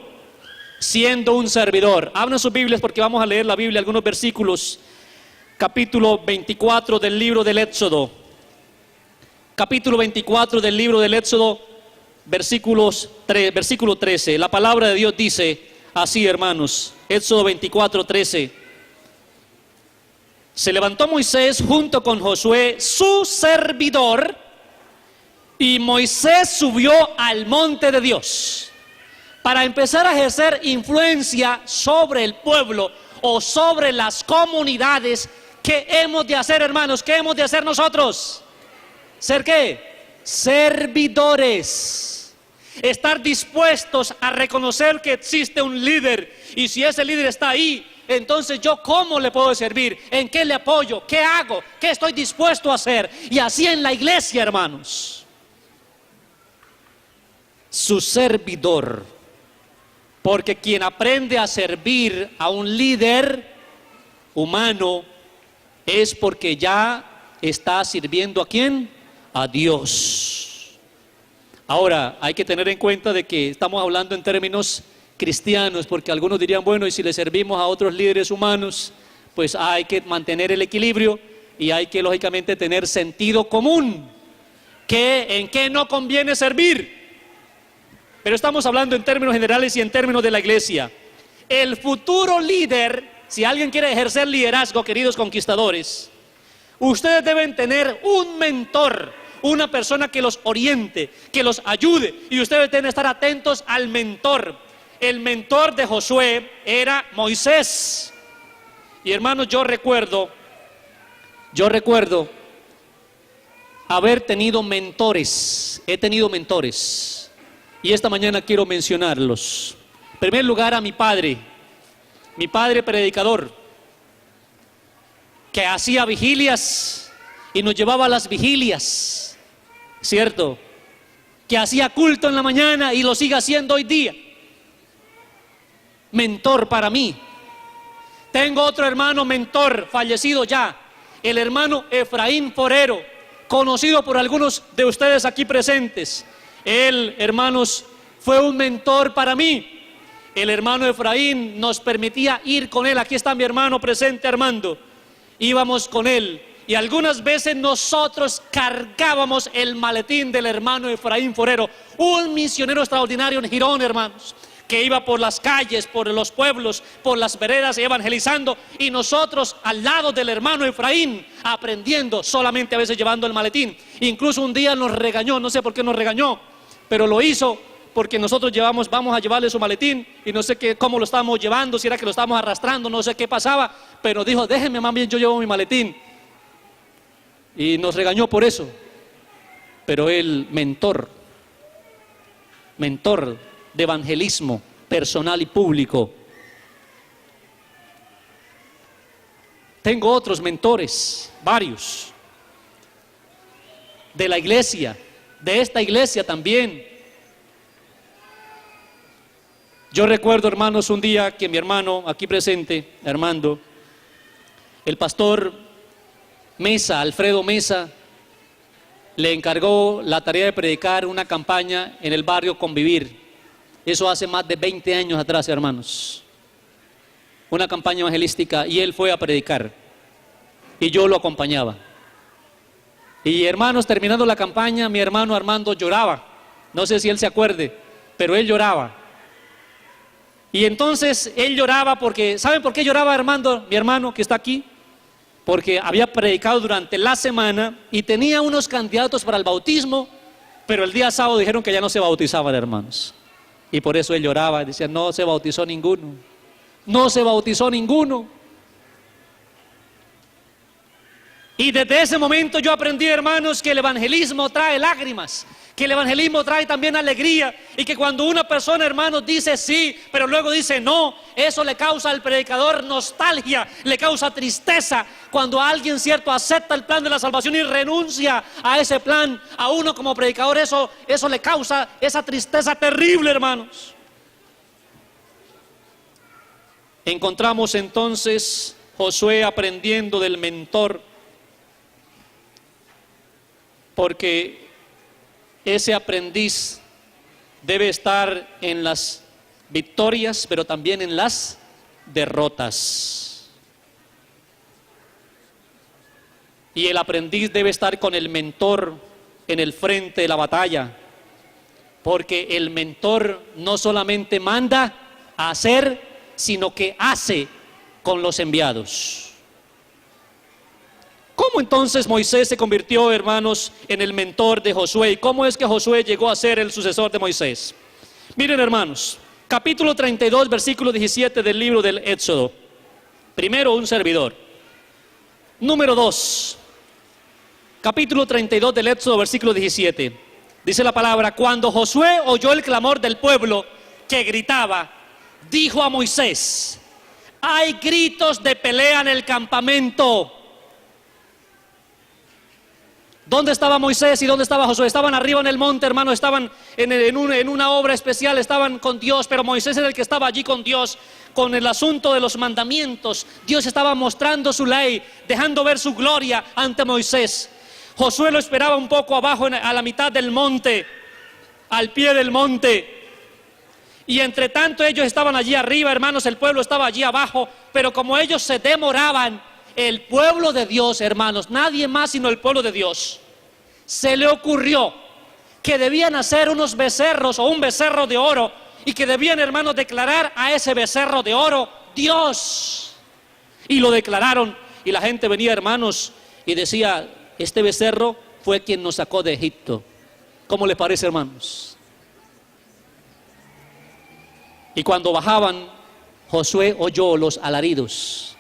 [SPEAKER 6] siendo un servidor. Abran sus Biblias porque vamos a leer la Biblia, algunos versículos. Capítulo 24 del libro del Éxodo. Capítulo 24 del libro del Éxodo, versículo 13. La palabra de Dios dice así, hermanos. Éxodo 24, 13. Se levantó Moisés junto con Josué, su servidor, y Moisés subió al monte de Dios para empezar a ejercer influencia sobre el pueblo o sobre las comunidades. ¿Qué hemos de hacer, hermanos? ¿Qué hemos de hacer nosotros? ¿Ser qué? Servidores. Estar dispuestos a reconocer que existe un líder, y si ese líder está ahí, entonces yo ¿cómo le puedo servir? ¿En qué le apoyo? ¿Qué hago? ¿Qué estoy dispuesto a hacer? Y así en la iglesia, hermanos. Su servidor. Porque quien aprende a servir a un líder humano es porque ya está sirviendo ¿a quién? A Dios. Ahora, hay que tener en cuenta de que estamos hablando en términos cristianos, porque algunos dirían, bueno, y si le servimos a otros líderes humanos, pues hay que mantener el equilibrio y hay que lógicamente tener sentido común, en qué no conviene servir. Pero estamos hablando en términos generales y en términos de la iglesia. El futuro líder, si alguien quiere ejercer liderazgo, queridos conquistadores, ustedes deben tener un mentor, una persona que los oriente, que los ayude, y ustedes deben estar atentos al mentor. El mentor de Josué era Moisés. Y hermanos, yo recuerdo haber tenido mentores. He tenido mentores. Y esta mañana quiero mencionarlos. En primer lugar, a mi padre predicador, que hacía vigilias y nos llevaba a las vigilias, ¿cierto? Que hacía culto en la mañana y lo sigue haciendo hoy día. Mentor para mí. Tengo otro hermano mentor, fallecido ya, el hermano Efraín Forero, conocido por algunos de ustedes aquí presentes. Él, hermanos, fue un mentor para mí. El hermano Efraín nos permitía ir con él. Aquí está mi hermano presente, Armando. Íbamos con él y algunas veces nosotros cargábamos el maletín del hermano Efraín Forero, un misionero extraordinario en Girón, hermanos, que iba por las calles, por los pueblos, por las veredas evangelizando, y nosotros al lado del hermano Efraín aprendiendo, solamente a veces llevando el maletín. Incluso un día nos regañó, no sé por qué nos regañó, pero lo hizo porque nosotros vamos a llevarle su maletín y no sé cómo lo estábamos llevando, si era que lo estábamos arrastrando, no sé qué pasaba, pero dijo, déjenme más bien, yo llevo mi maletín. Y nos regañó por eso. Pero el mentor de evangelismo personal y público. Tengo otros mentores, varios, de la iglesia, de esta iglesia también. Yo recuerdo, hermanos, un día que mi hermano aquí presente, Armando, el pastor Mesa, Alfredo Mesa, le encargó la tarea de predicar una campaña en el barrio Convivir. Eso hace más de 20 años atrás, hermanos. Una campaña evangelística, y él fue a predicar y yo lo acompañaba. Y hermanos, terminando la campaña, mi hermano Armando lloraba. No sé si él se acuerde, pero él lloraba. Y entonces él lloraba porque, ¿saben por qué lloraba Armando, mi hermano que está aquí? Porque había predicado durante la semana y tenía unos candidatos para el bautismo, pero el día sábado dijeron que ya no se bautizaban, hermanos. Y por eso él lloraba y decía, no se bautizó ninguno. No se bautizó ninguno. Y desde ese momento yo aprendí, hermanos, que el evangelismo trae lágrimas, que el evangelismo trae también alegría, y que cuando una persona, hermanos, dice sí, pero luego dice no, eso le causa al predicador nostalgia, le causa tristeza. Cuando alguien, cierto, acepta el plan de la salvación y renuncia a ese plan, a uno como predicador eso le causa esa tristeza terrible, hermanos. Encontramos entonces Josué aprendiendo del mentor, porque ese aprendiz debe estar en las victorias, pero también en las derrotas. Y el aprendiz debe estar con el mentor en el frente de la batalla, porque el mentor no solamente manda a hacer, sino que hace con los enviados. ¿Cómo entonces Moisés se convirtió, hermanos, en el mentor de Josué? ¿Y cómo es que Josué llegó a ser el sucesor de Moisés? Miren, hermanos, capítulo 32, versículo 17 del libro del Éxodo. Primero, un servidor. Número 2, capítulo 32 del Éxodo, versículo 17. Dice la palabra, cuando Josué oyó el clamor del pueblo que gritaba, dijo a Moisés, Hay gritos de pelea en el campamento. ¿Dónde estaba Moisés y dónde estaba Josué? Estaban arriba en el monte, hermano, estaban en una obra especial, estaban con Dios, pero Moisés era el que estaba allí con Dios, con el asunto de los mandamientos. Dios estaba mostrando su ley, dejando ver su gloria ante Moisés. Josué lo esperaba un poco abajo, a la mitad del monte, al pie del monte. Y entre tanto ellos estaban allí arriba, hermanos, el pueblo estaba allí abajo, pero como ellos se demoraban, el pueblo de Dios, hermanos, nadie más sino el pueblo de Dios, se le ocurrió que debían hacer unos becerros o un becerro de oro y que debían, hermanos, declarar a ese becerro de oro Dios. Y lo declararon y la gente venía, hermanos, y decía, este becerro fue quien nos sacó de Egipto. ¿Cómo les parece, hermanos? Y cuando bajaban, Josué oyó los alaridos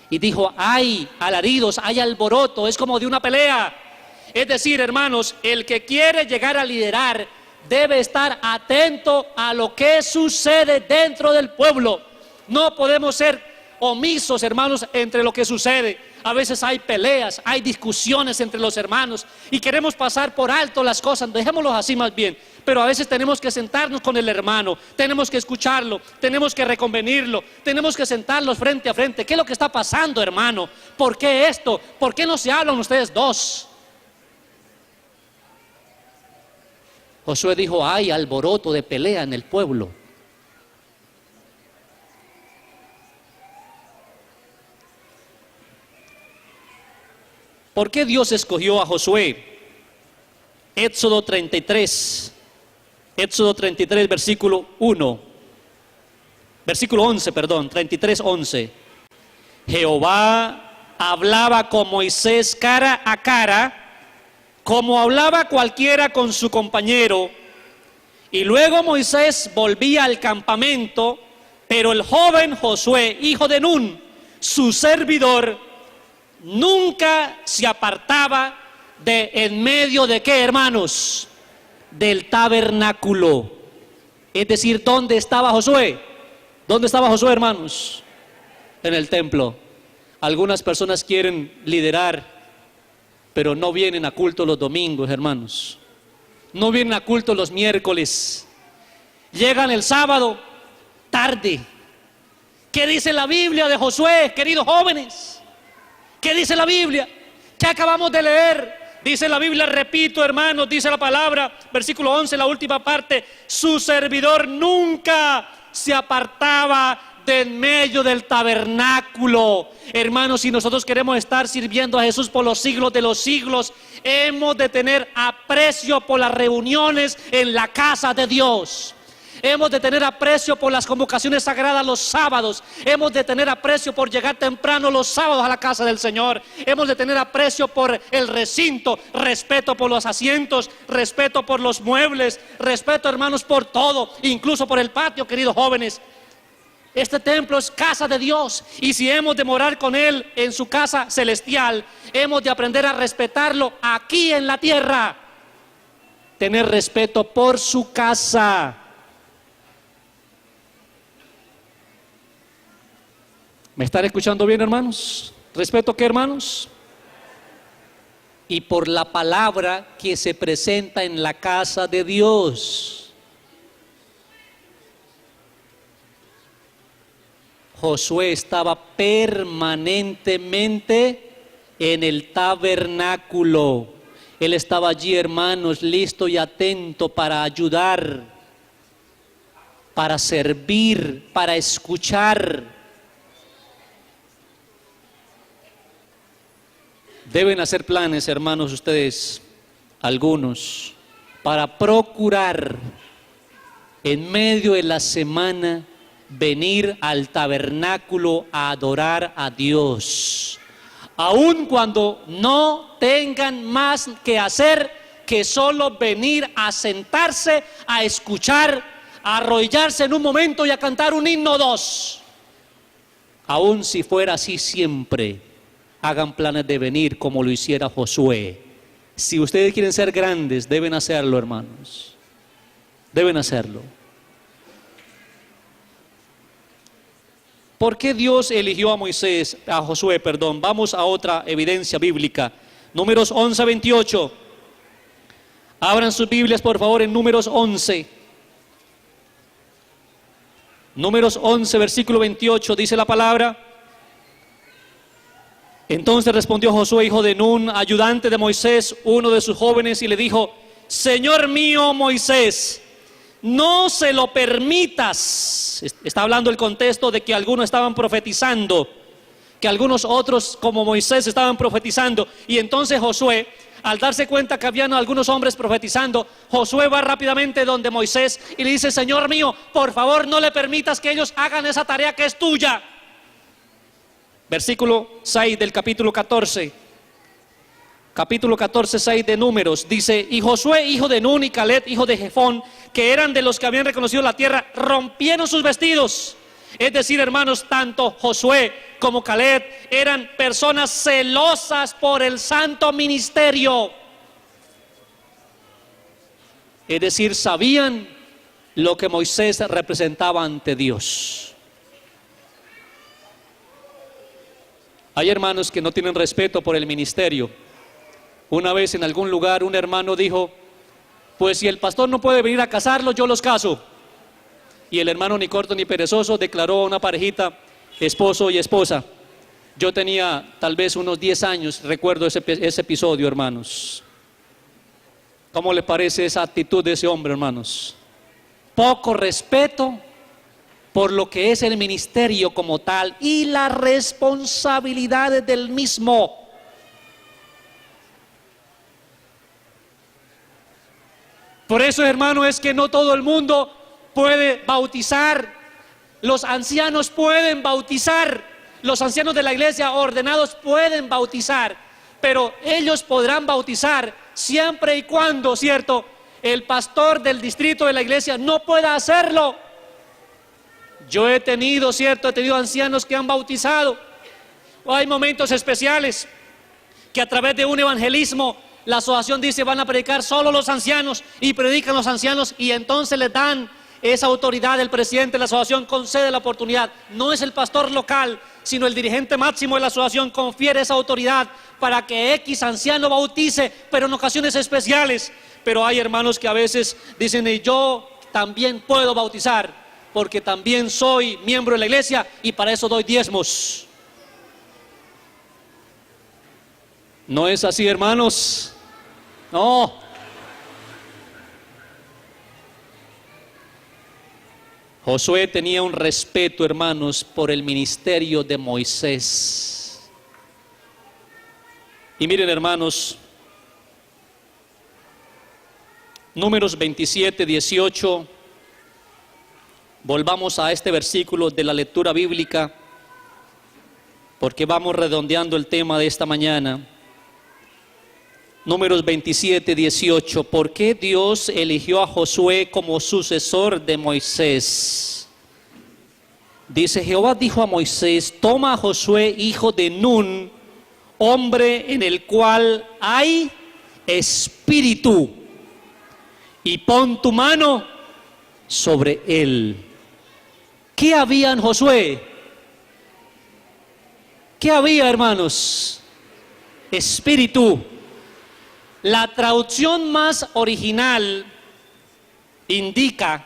[SPEAKER 6] y dijo, hay alaridos, hay alboroto, es como de una pelea. Es decir, hermanos, el que quiere llegar a liderar debe estar atento a lo que sucede dentro del pueblo. No podemos ser omisos, hermanos, entre lo que sucede. A veces hay peleas, hay discusiones entre los hermanos y queremos pasar por alto las cosas, dejémoslo así más bien. Pero a veces tenemos que sentarnos con el hermano, tenemos que escucharlo, tenemos que reconvenirlo, tenemos que sentarlos frente a frente. ¿Qué es lo que está pasando, hermano? ¿Por qué esto? ¿Por qué no se hablan ustedes dos? Josué dijo, hay alboroto de pelea en el pueblo. ¿Por qué Dios escogió a Josué? Éxodo 33, versículo 11, 33, 11. Jehová hablaba con Moisés cara a cara, como hablaba cualquiera con su compañero, y luego Moisés volvía al campamento, pero el joven Josué, hijo de Nun, su servidor, nunca se apartaba de en medio de ¿qué, hermanos? Del tabernáculo. Es decir, ¿dónde estaba Josué? ¿Dónde estaba Josué, hermanos? En el templo. Algunas personas quieren liderar, pero no vienen a culto los domingos, hermanos. No vienen a culto los miércoles. Llegan el sábado tarde. ¿Qué dice la Biblia de Josué, queridos jóvenes? ¿Qué dice la Biblia? ¿Qué acabamos de leer? Dice la Biblia, repito, hermanos, dice la palabra, versículo 11, la última parte, su servidor nunca se apartaba de en medio del tabernáculo. Hermanos, si nosotros queremos estar sirviendo a Jesús por los siglos de los siglos, hemos de tener aprecio por las reuniones en la casa de Dios. Hemos de tener aprecio por las convocaciones sagradas los sábados. Hemos de tener aprecio por llegar temprano los sábados a la casa del Señor. Hemos de tener aprecio por el recinto, respeto por los asientos, respeto por los muebles, respeto, hermanos, por todo, incluso por el patio, queridos jóvenes. Este templo es casa de Dios y si hemos de morar con Él en su casa celestial, hemos de aprender a respetarlo aquí en la tierra. Tener respeto por su casa. ¿Me están escuchando bien, hermanos? ¿Respeto qué, hermanos? Y por la palabra que se presenta en la casa de Dios. Josué estaba permanentemente en el tabernáculo. Él estaba allí, hermanos, listo y atento para ayudar, para servir, para escuchar. Deben hacer planes, hermanos, ustedes, algunos, para procurar en medio de la semana venir al tabernáculo a adorar a Dios. Aun cuando no tengan más que hacer que solo venir a sentarse, a escuchar, a arrodillarse en un momento y a cantar un himno o dos. Aun si fuera así siempre, hagan planes de venir como lo hiciera Josué. Si ustedes quieren ser grandes, deben hacerlo, hermanos. Deben hacerlo. ¿Por qué Dios eligió a Josué? Vamos a otra evidencia bíblica. Números 11:28. Abran sus Biblias, por favor, en Números 11. Números 11, versículo 28, dice la palabra. Entonces respondió Josué, hijo de Nun, ayudante de Moisés, uno de sus jóvenes, y le dijo: Señor mío Moisés, no se lo permitas. Está hablando el contexto de que algunos estaban profetizando, que algunos otros como Moisés estaban profetizando. Y entonces Josué, al darse cuenta que habían algunos hombres profetizando, Josué va rápidamente donde Moisés y le dice: Señor mío, por favor no le permitas que ellos hagan esa tarea que es tuya. Versículo 6 del capítulo 14. Capítulo 14, 6 de Números, dice: Y Josué, hijo de Nun, y Caleb, hijo de Jefón, que eran de los que habían reconocido la tierra, rompieron sus vestidos. Es decir, hermanos, tanto Josué como Caleb eran personas celosas por el santo ministerio. Es decir, sabían lo que Moisés representaba ante Dios. Hay hermanos que no tienen respeto por el ministerio. Una vez en algún lugar un hermano dijo: pues si el pastor no puede venir a casarlos, yo los caso. Y el hermano, ni corto ni perezoso, declaró a una parejita, esposo y esposa. Yo tenía tal vez unos 10 años, recuerdo ese episodio, hermanos. ¿Cómo le parece esa actitud de ese hombre, hermanos? Poco respeto por lo que es el ministerio como tal y las responsabilidades del mismo. Por eso, hermano, es que no todo el mundo puede bautizar. Los ancianos pueden bautizar. Los ancianos de la iglesia ordenados pueden bautizar. Pero ellos podrán bautizar siempre y cuando, ¿cierto?, el pastor del distrito de la iglesia no pueda hacerlo. Yo he tenido ancianos que han bautizado. Hay momentos especiales que a través de un evangelismo la asociación dice: van a predicar solo los ancianos, y predican los ancianos, y entonces les dan esa autoridad. El presidente de la asociación concede la oportunidad. No es el pastor local, sino el dirigente máximo de la asociación confiere esa autoridad para que X anciano bautice, pero en ocasiones especiales. Pero hay hermanos que a veces dicen: y yo también puedo bautizar, porque también soy miembro de la iglesia y para eso doy diezmos. No es así, hermanos. No. Josué tenía un respeto, hermanos, por el ministerio de Moisés. Y miren, hermanos, Números 27, 18. Volvamos a este versículo de la lectura bíblica, porque vamos redondeando el tema de esta mañana. Números 27, 18. ¿Por qué Dios eligió a Josué como sucesor de Moisés? Dice: Jehová dijo a Moisés: toma a Josué, hijo de Nun, hombre en el cual hay espíritu, y pon tu mano sobre él. ¿Qué había en Josué? ¿Qué había, hermanos? Espíritu. La traducción más original indica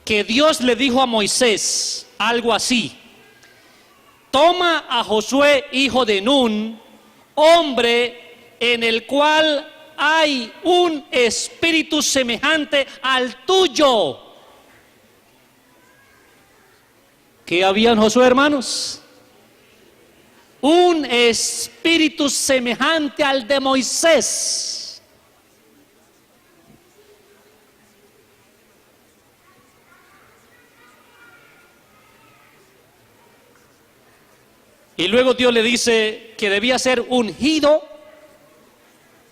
[SPEAKER 6] que Dios le dijo a Moisés algo así: toma a Josué, hijo de Nun, hombre en el cual hay un espíritu semejante al tuyo. ¿Qué había en Josué, hermanos? Un espíritu semejante al de Moisés. Y luego Dios le dice que debía ser ungido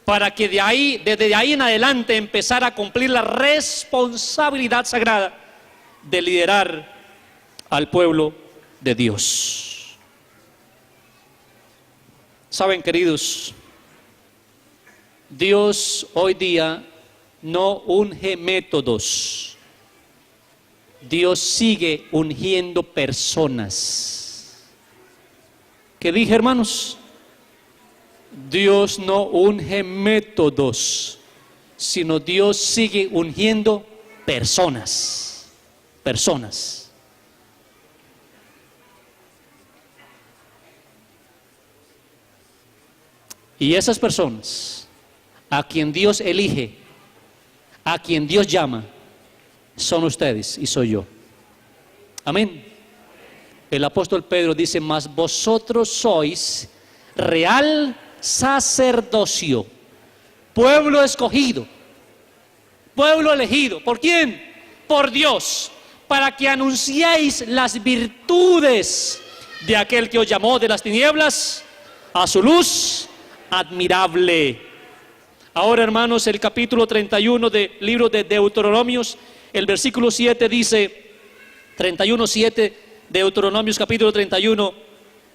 [SPEAKER 6] para que desde ahí en adelante empezara a cumplir la responsabilidad sagrada de liderar al pueblo de Dios. Saben, queridos, Dios hoy día no unge métodos. Dios sigue ungiendo personas. ¿Qué dije, hermanos? Dios no unge métodos, sino Dios sigue ungiendo personas. Personas. Y esas personas, a quien Dios elige, a quien Dios llama, son ustedes y soy yo. Amén. El apóstol Pedro dice: mas vosotros sois real sacerdocio, pueblo escogido, pueblo elegido. ¿Por quién? Por Dios, para que anunciéis las virtudes de aquel que os llamó de las tinieblas a su luz admirable. Ahora, hermanos, el capítulo 31 del libro de Deuteronomios, el versículo 7 dice, 31:7, Deuteronomios capítulo 31,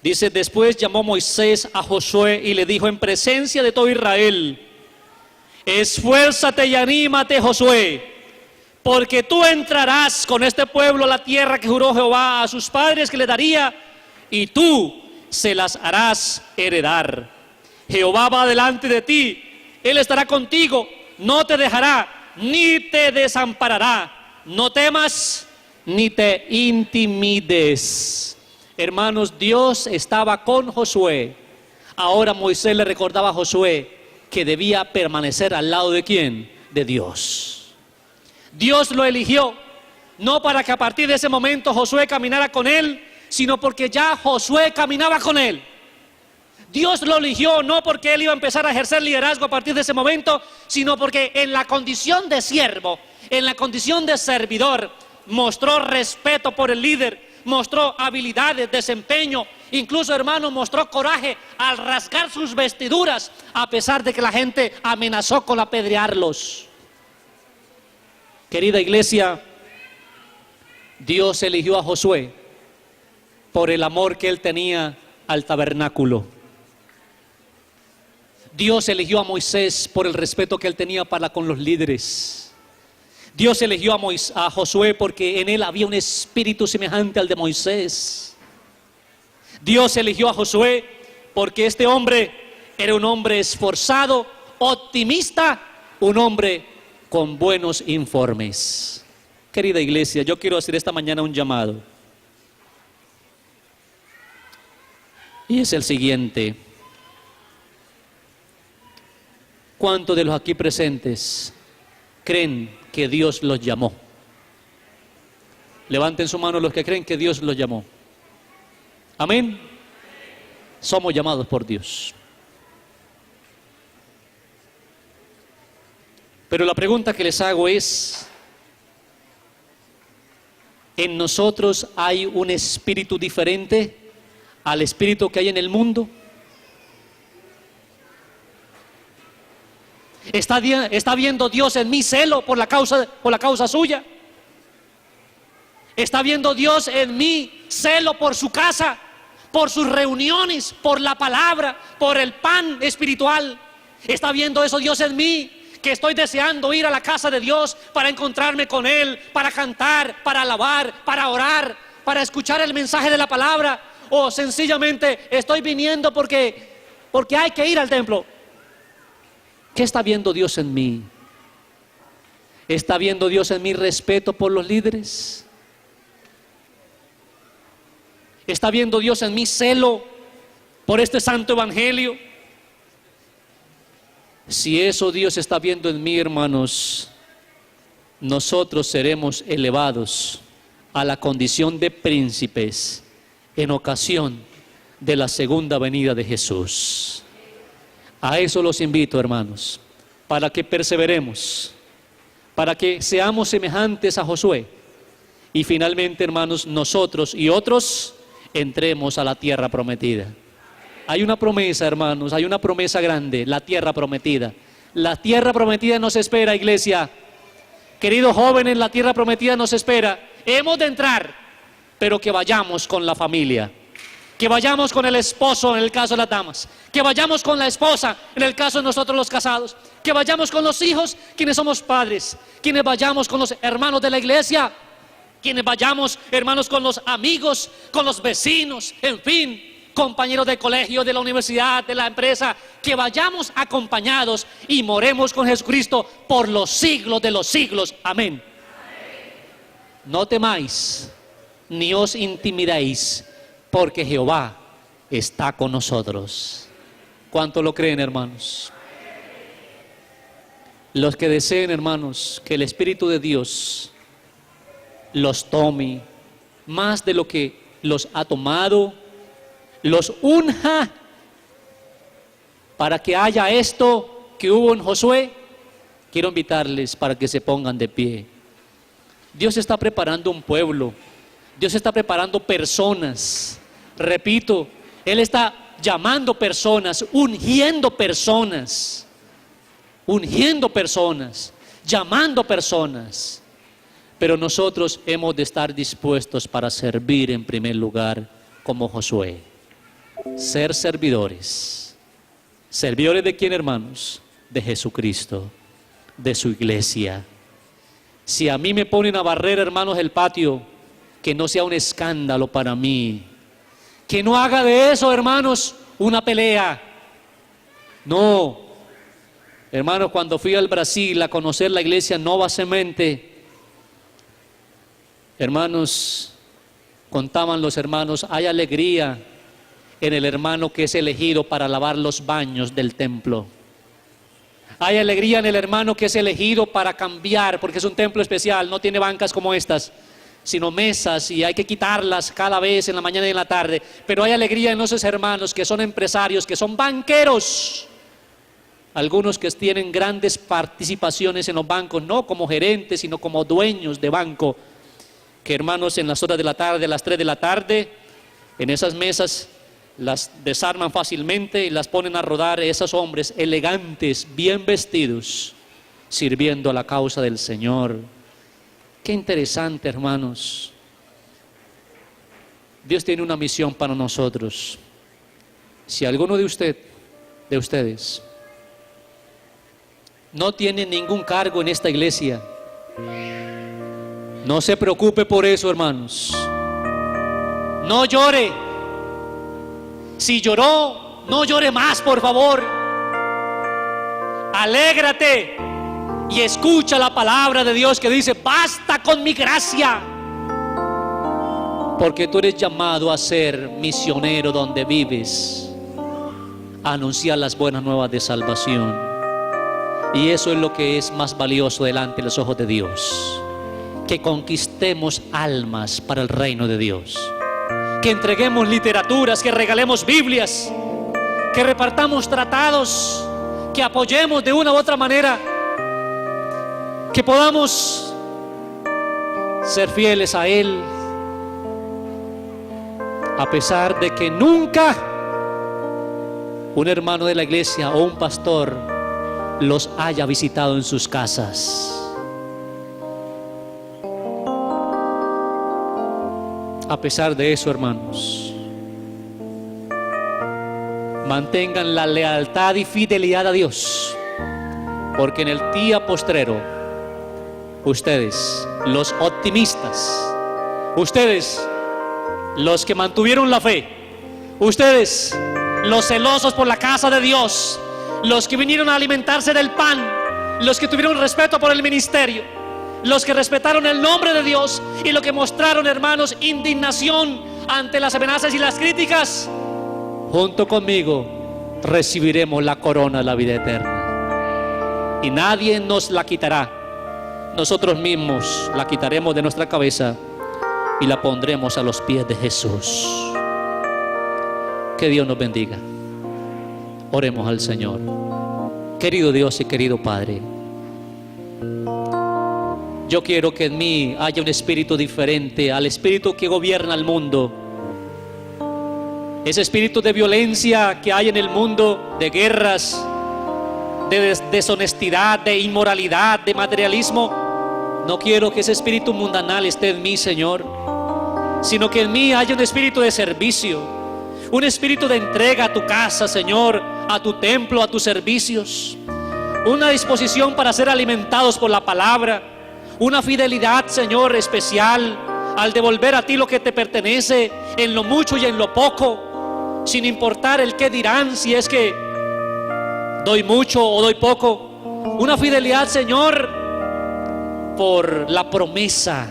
[SPEAKER 6] dice: después llamó Moisés a Josué y le dijo en presencia de todo Israel: esfuérzate y anímate, Josué, porque tú entrarás con este pueblo a la tierra que juró Jehová a sus padres que le daría, y tú se las harás heredar. Jehová va delante de ti, Él estará contigo, no te dejará, ni te desamparará. No temas, ni te intimides. Hermanos, Dios estaba con Josué. Ahora Moisés le recordaba a Josué que debía permanecer al lado de ¿quién? De Dios. Dios lo eligió, no para que a partir de ese momento Josué caminara con él, sino porque ya Josué caminaba con él. Dios lo eligió no porque él iba a empezar a ejercer liderazgo a partir de ese momento, sino porque en la condición de siervo, en la condición de servidor, mostró respeto por el líder, mostró habilidades, desempeño, incluso, hermano, mostró coraje al rasgar sus vestiduras, a pesar de que la gente amenazó con apedrearlos. Querida iglesia, Dios eligió a Josué por el amor que él tenía al tabernáculo. Dios eligió a Moisés por el respeto que él tenía para con los líderes. Dios eligió a Josué porque en él había un espíritu semejante al de Moisés. Dios eligió a Josué porque este hombre era un hombre esforzado, optimista, un hombre con buenos informes. Querida iglesia, yo quiero hacer esta mañana un llamado. Y es el siguiente: ¿cuántos de los aquí presentes creen que Dios los llamó? Levanten su mano los que creen que Dios los llamó. Amén. Somos llamados por Dios. Pero la pregunta que les hago es: ¿en nosotros hay un espíritu diferente al espíritu que hay en el mundo? ¿Está viendo Dios en mí celo por la causa suya? ¿Está viendo Dios en mí celo por su casa, por sus reuniones, por la palabra, por el pan espiritual? ¿Está viendo eso Dios en mí? Que estoy deseando ir a la casa de Dios para encontrarme con Él, para cantar, para alabar, para orar, para escuchar el mensaje de la palabra. O sencillamente estoy viniendo porque hay que ir al templo. ¿Qué está viendo Dios en mí? ¿Está viendo Dios en mí respeto por los líderes? ¿Está viendo Dios en mí celo por este santo evangelio? Si eso Dios está viendo en mí, hermanos, nosotros seremos elevados a la condición de príncipes en ocasión de la segunda venida de Jesús. A eso los invito, hermanos, para que perseveremos, para que seamos semejantes a Josué y finalmente, hermanos, nosotros y otros entremos a la tierra prometida. Hay una promesa, hermanos, hay una promesa grande, la tierra prometida. La tierra prometida nos espera, iglesia. Queridos jóvenes, la tierra prometida nos espera. Hemos de entrar, pero que vayamos con la familia. Que vayamos con el esposo en el caso de las damas, que vayamos con la esposa en el caso de nosotros los casados, que vayamos con los hijos quienes somos padres, quienes vayamos con los hermanos de la iglesia. Quienes vayamos, hermanos, con los amigos, con los vecinos, en fin, compañeros de colegio, de la universidad, de la empresa, que vayamos acompañados y moremos con Jesucristo por los siglos de los siglos. Amén. No temáis, ni os intimidéis, porque Jehová está con nosotros. ¿Cuánto lo creen, hermanos? Los que deseen, hermanos, que el Espíritu de Dios los tome más de lo que los ha tomado, los unja para que haya esto que hubo en Josué, quiero invitarles para que se pongan de pie. Dios está preparando un pueblo, Dios está preparando personas, repito, Él está llamando personas, ungiendo personas, llamando personas, pero nosotros hemos de estar dispuestos para servir en primer lugar como Josué, ser servidores. ¿Servidores de quién, hermanos? De Jesucristo, de su iglesia. Si a mí me ponen a barrer, hermanos, el patio, que no sea un escándalo para mí, que no haga de eso, hermanos, una pelea. No, hermanos, cuando fui al Brasil a conocer la iglesia Nova Semente, hermanos, contaban los hermanos, hay alegría en el hermano que es elegido para lavar los baños del templo. Hay alegría en el hermano que es elegido para cambiar, porque es un templo especial, no tiene bancas como estas, sino mesas, y hay que quitarlas cada vez en la mañana y en la tarde. Pero hay alegría en esos hermanos que son empresarios, que son banqueros, algunos que tienen grandes participaciones en los bancos, no como gerentes, sino como dueños de banco, que hermanos en las horas de la tarde, a las 3 de la tarde, en esas mesas las desarman fácilmente y las ponen a rodar esos hombres elegantes, bien vestidos, sirviendo a la causa del Señor. Qué interesante, hermanos. Dios tiene una misión para nosotros. Si alguno de ustedes no tiene ningún cargo en esta iglesia, no se preocupe por eso, hermanos. No llore. Si lloró, no llore más, por favor. Alégrate y escucha la palabra de Dios que dice: basta con mi gracia. Porque tú eres llamado a ser misionero donde vives, a anunciar las buenas nuevas de salvación. Y eso es lo que es más valioso delante de los ojos de Dios. Que conquistemos almas para el reino de Dios, que entreguemos literaturas, que regalemos Biblias, que repartamos tratados, que apoyemos de una u otra manera, que podamos ser fieles a Él, a pesar de que nunca un hermano de la iglesia o un pastor los haya visitado en sus casas. A pesar de eso, hermanos, mantengan la lealtad y fidelidad a Dios, porque en el día postrero, ustedes, los optimistas, ustedes, los que mantuvieron la fe, ustedes, los celosos por la casa de Dios, los que vinieron a alimentarse del pan, los que tuvieron respeto por el ministerio, los que respetaron el nombre de Dios y los que mostraron, hermanos, indignación ante las amenazas y las críticas, junto conmigo recibiremos la corona de la vida eterna. Y nadie nos la quitará. Nosotros mismos la quitaremos de nuestra cabeza y la pondremos a los pies de Jesús. Que Dios nos bendiga. Oremos al Señor. Querido Dios y querido Padre, yo quiero que en mí haya un espíritu diferente al espíritu que gobierna el mundo. Ese espíritu de violencia que hay en el mundo, de guerras, de deshonestidad, de inmoralidad, de materialismo. No quiero que ese espíritu mundanal esté en mí, Señor, sino que en mí haya un espíritu de servicio, un espíritu de entrega a tu casa, Señor, a tu templo, a tus servicios, una disposición para ser alimentados por la palabra, una fidelidad, Señor, especial al devolver a ti lo que te pertenece, en lo mucho y en lo poco, sin importar el qué dirán, si es que doy mucho o doy poco. Una fidelidad, Señor, por la promesa.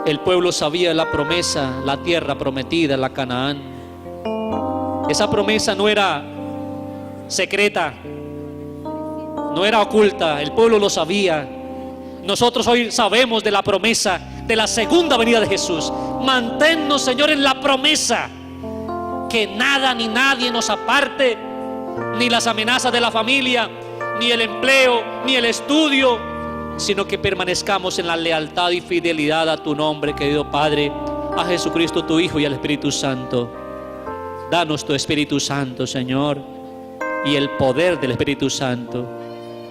[SPEAKER 6] El pueblo sabía la promesa, la tierra prometida, la Canaán. Esa promesa no era secreta, no era oculta, el pueblo lo sabía. Nosotros hoy sabemos de la promesa de la segunda venida de Jesús. Manténnos, Señor, en la promesa, que nada ni nadie nos aparte, ni las amenazas de la familia, ni el empleo, ni el estudio, sino que permanezcamos en la lealtad y fidelidad a tu nombre, querido Padre, a Jesucristo tu Hijo y al Espíritu Santo. Danos tu Espíritu Santo, Señor, y el poder del Espíritu Santo.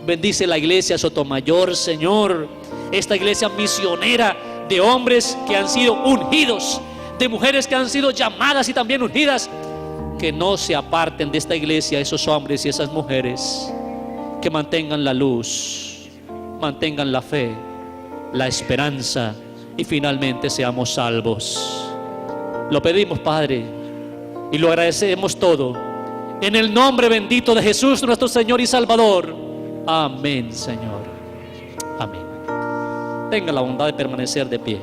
[SPEAKER 6] Bendice la iglesia Sotomayor, Señor, esta iglesia misionera de hombres que han sido ungidos, de mujeres que han sido llamadas y también ungidas. Que no se aparten de esta iglesia esos hombres y esas mujeres, que mantengan la luz, mantengan la fe, la esperanza y finalmente seamos salvos. Lo pedimos, Padre, y lo agradecemos todo en el nombre bendito de Jesús, nuestro Señor y Salvador. Amén, Señor. Amén. Tenga la bondad de permanecer de pie.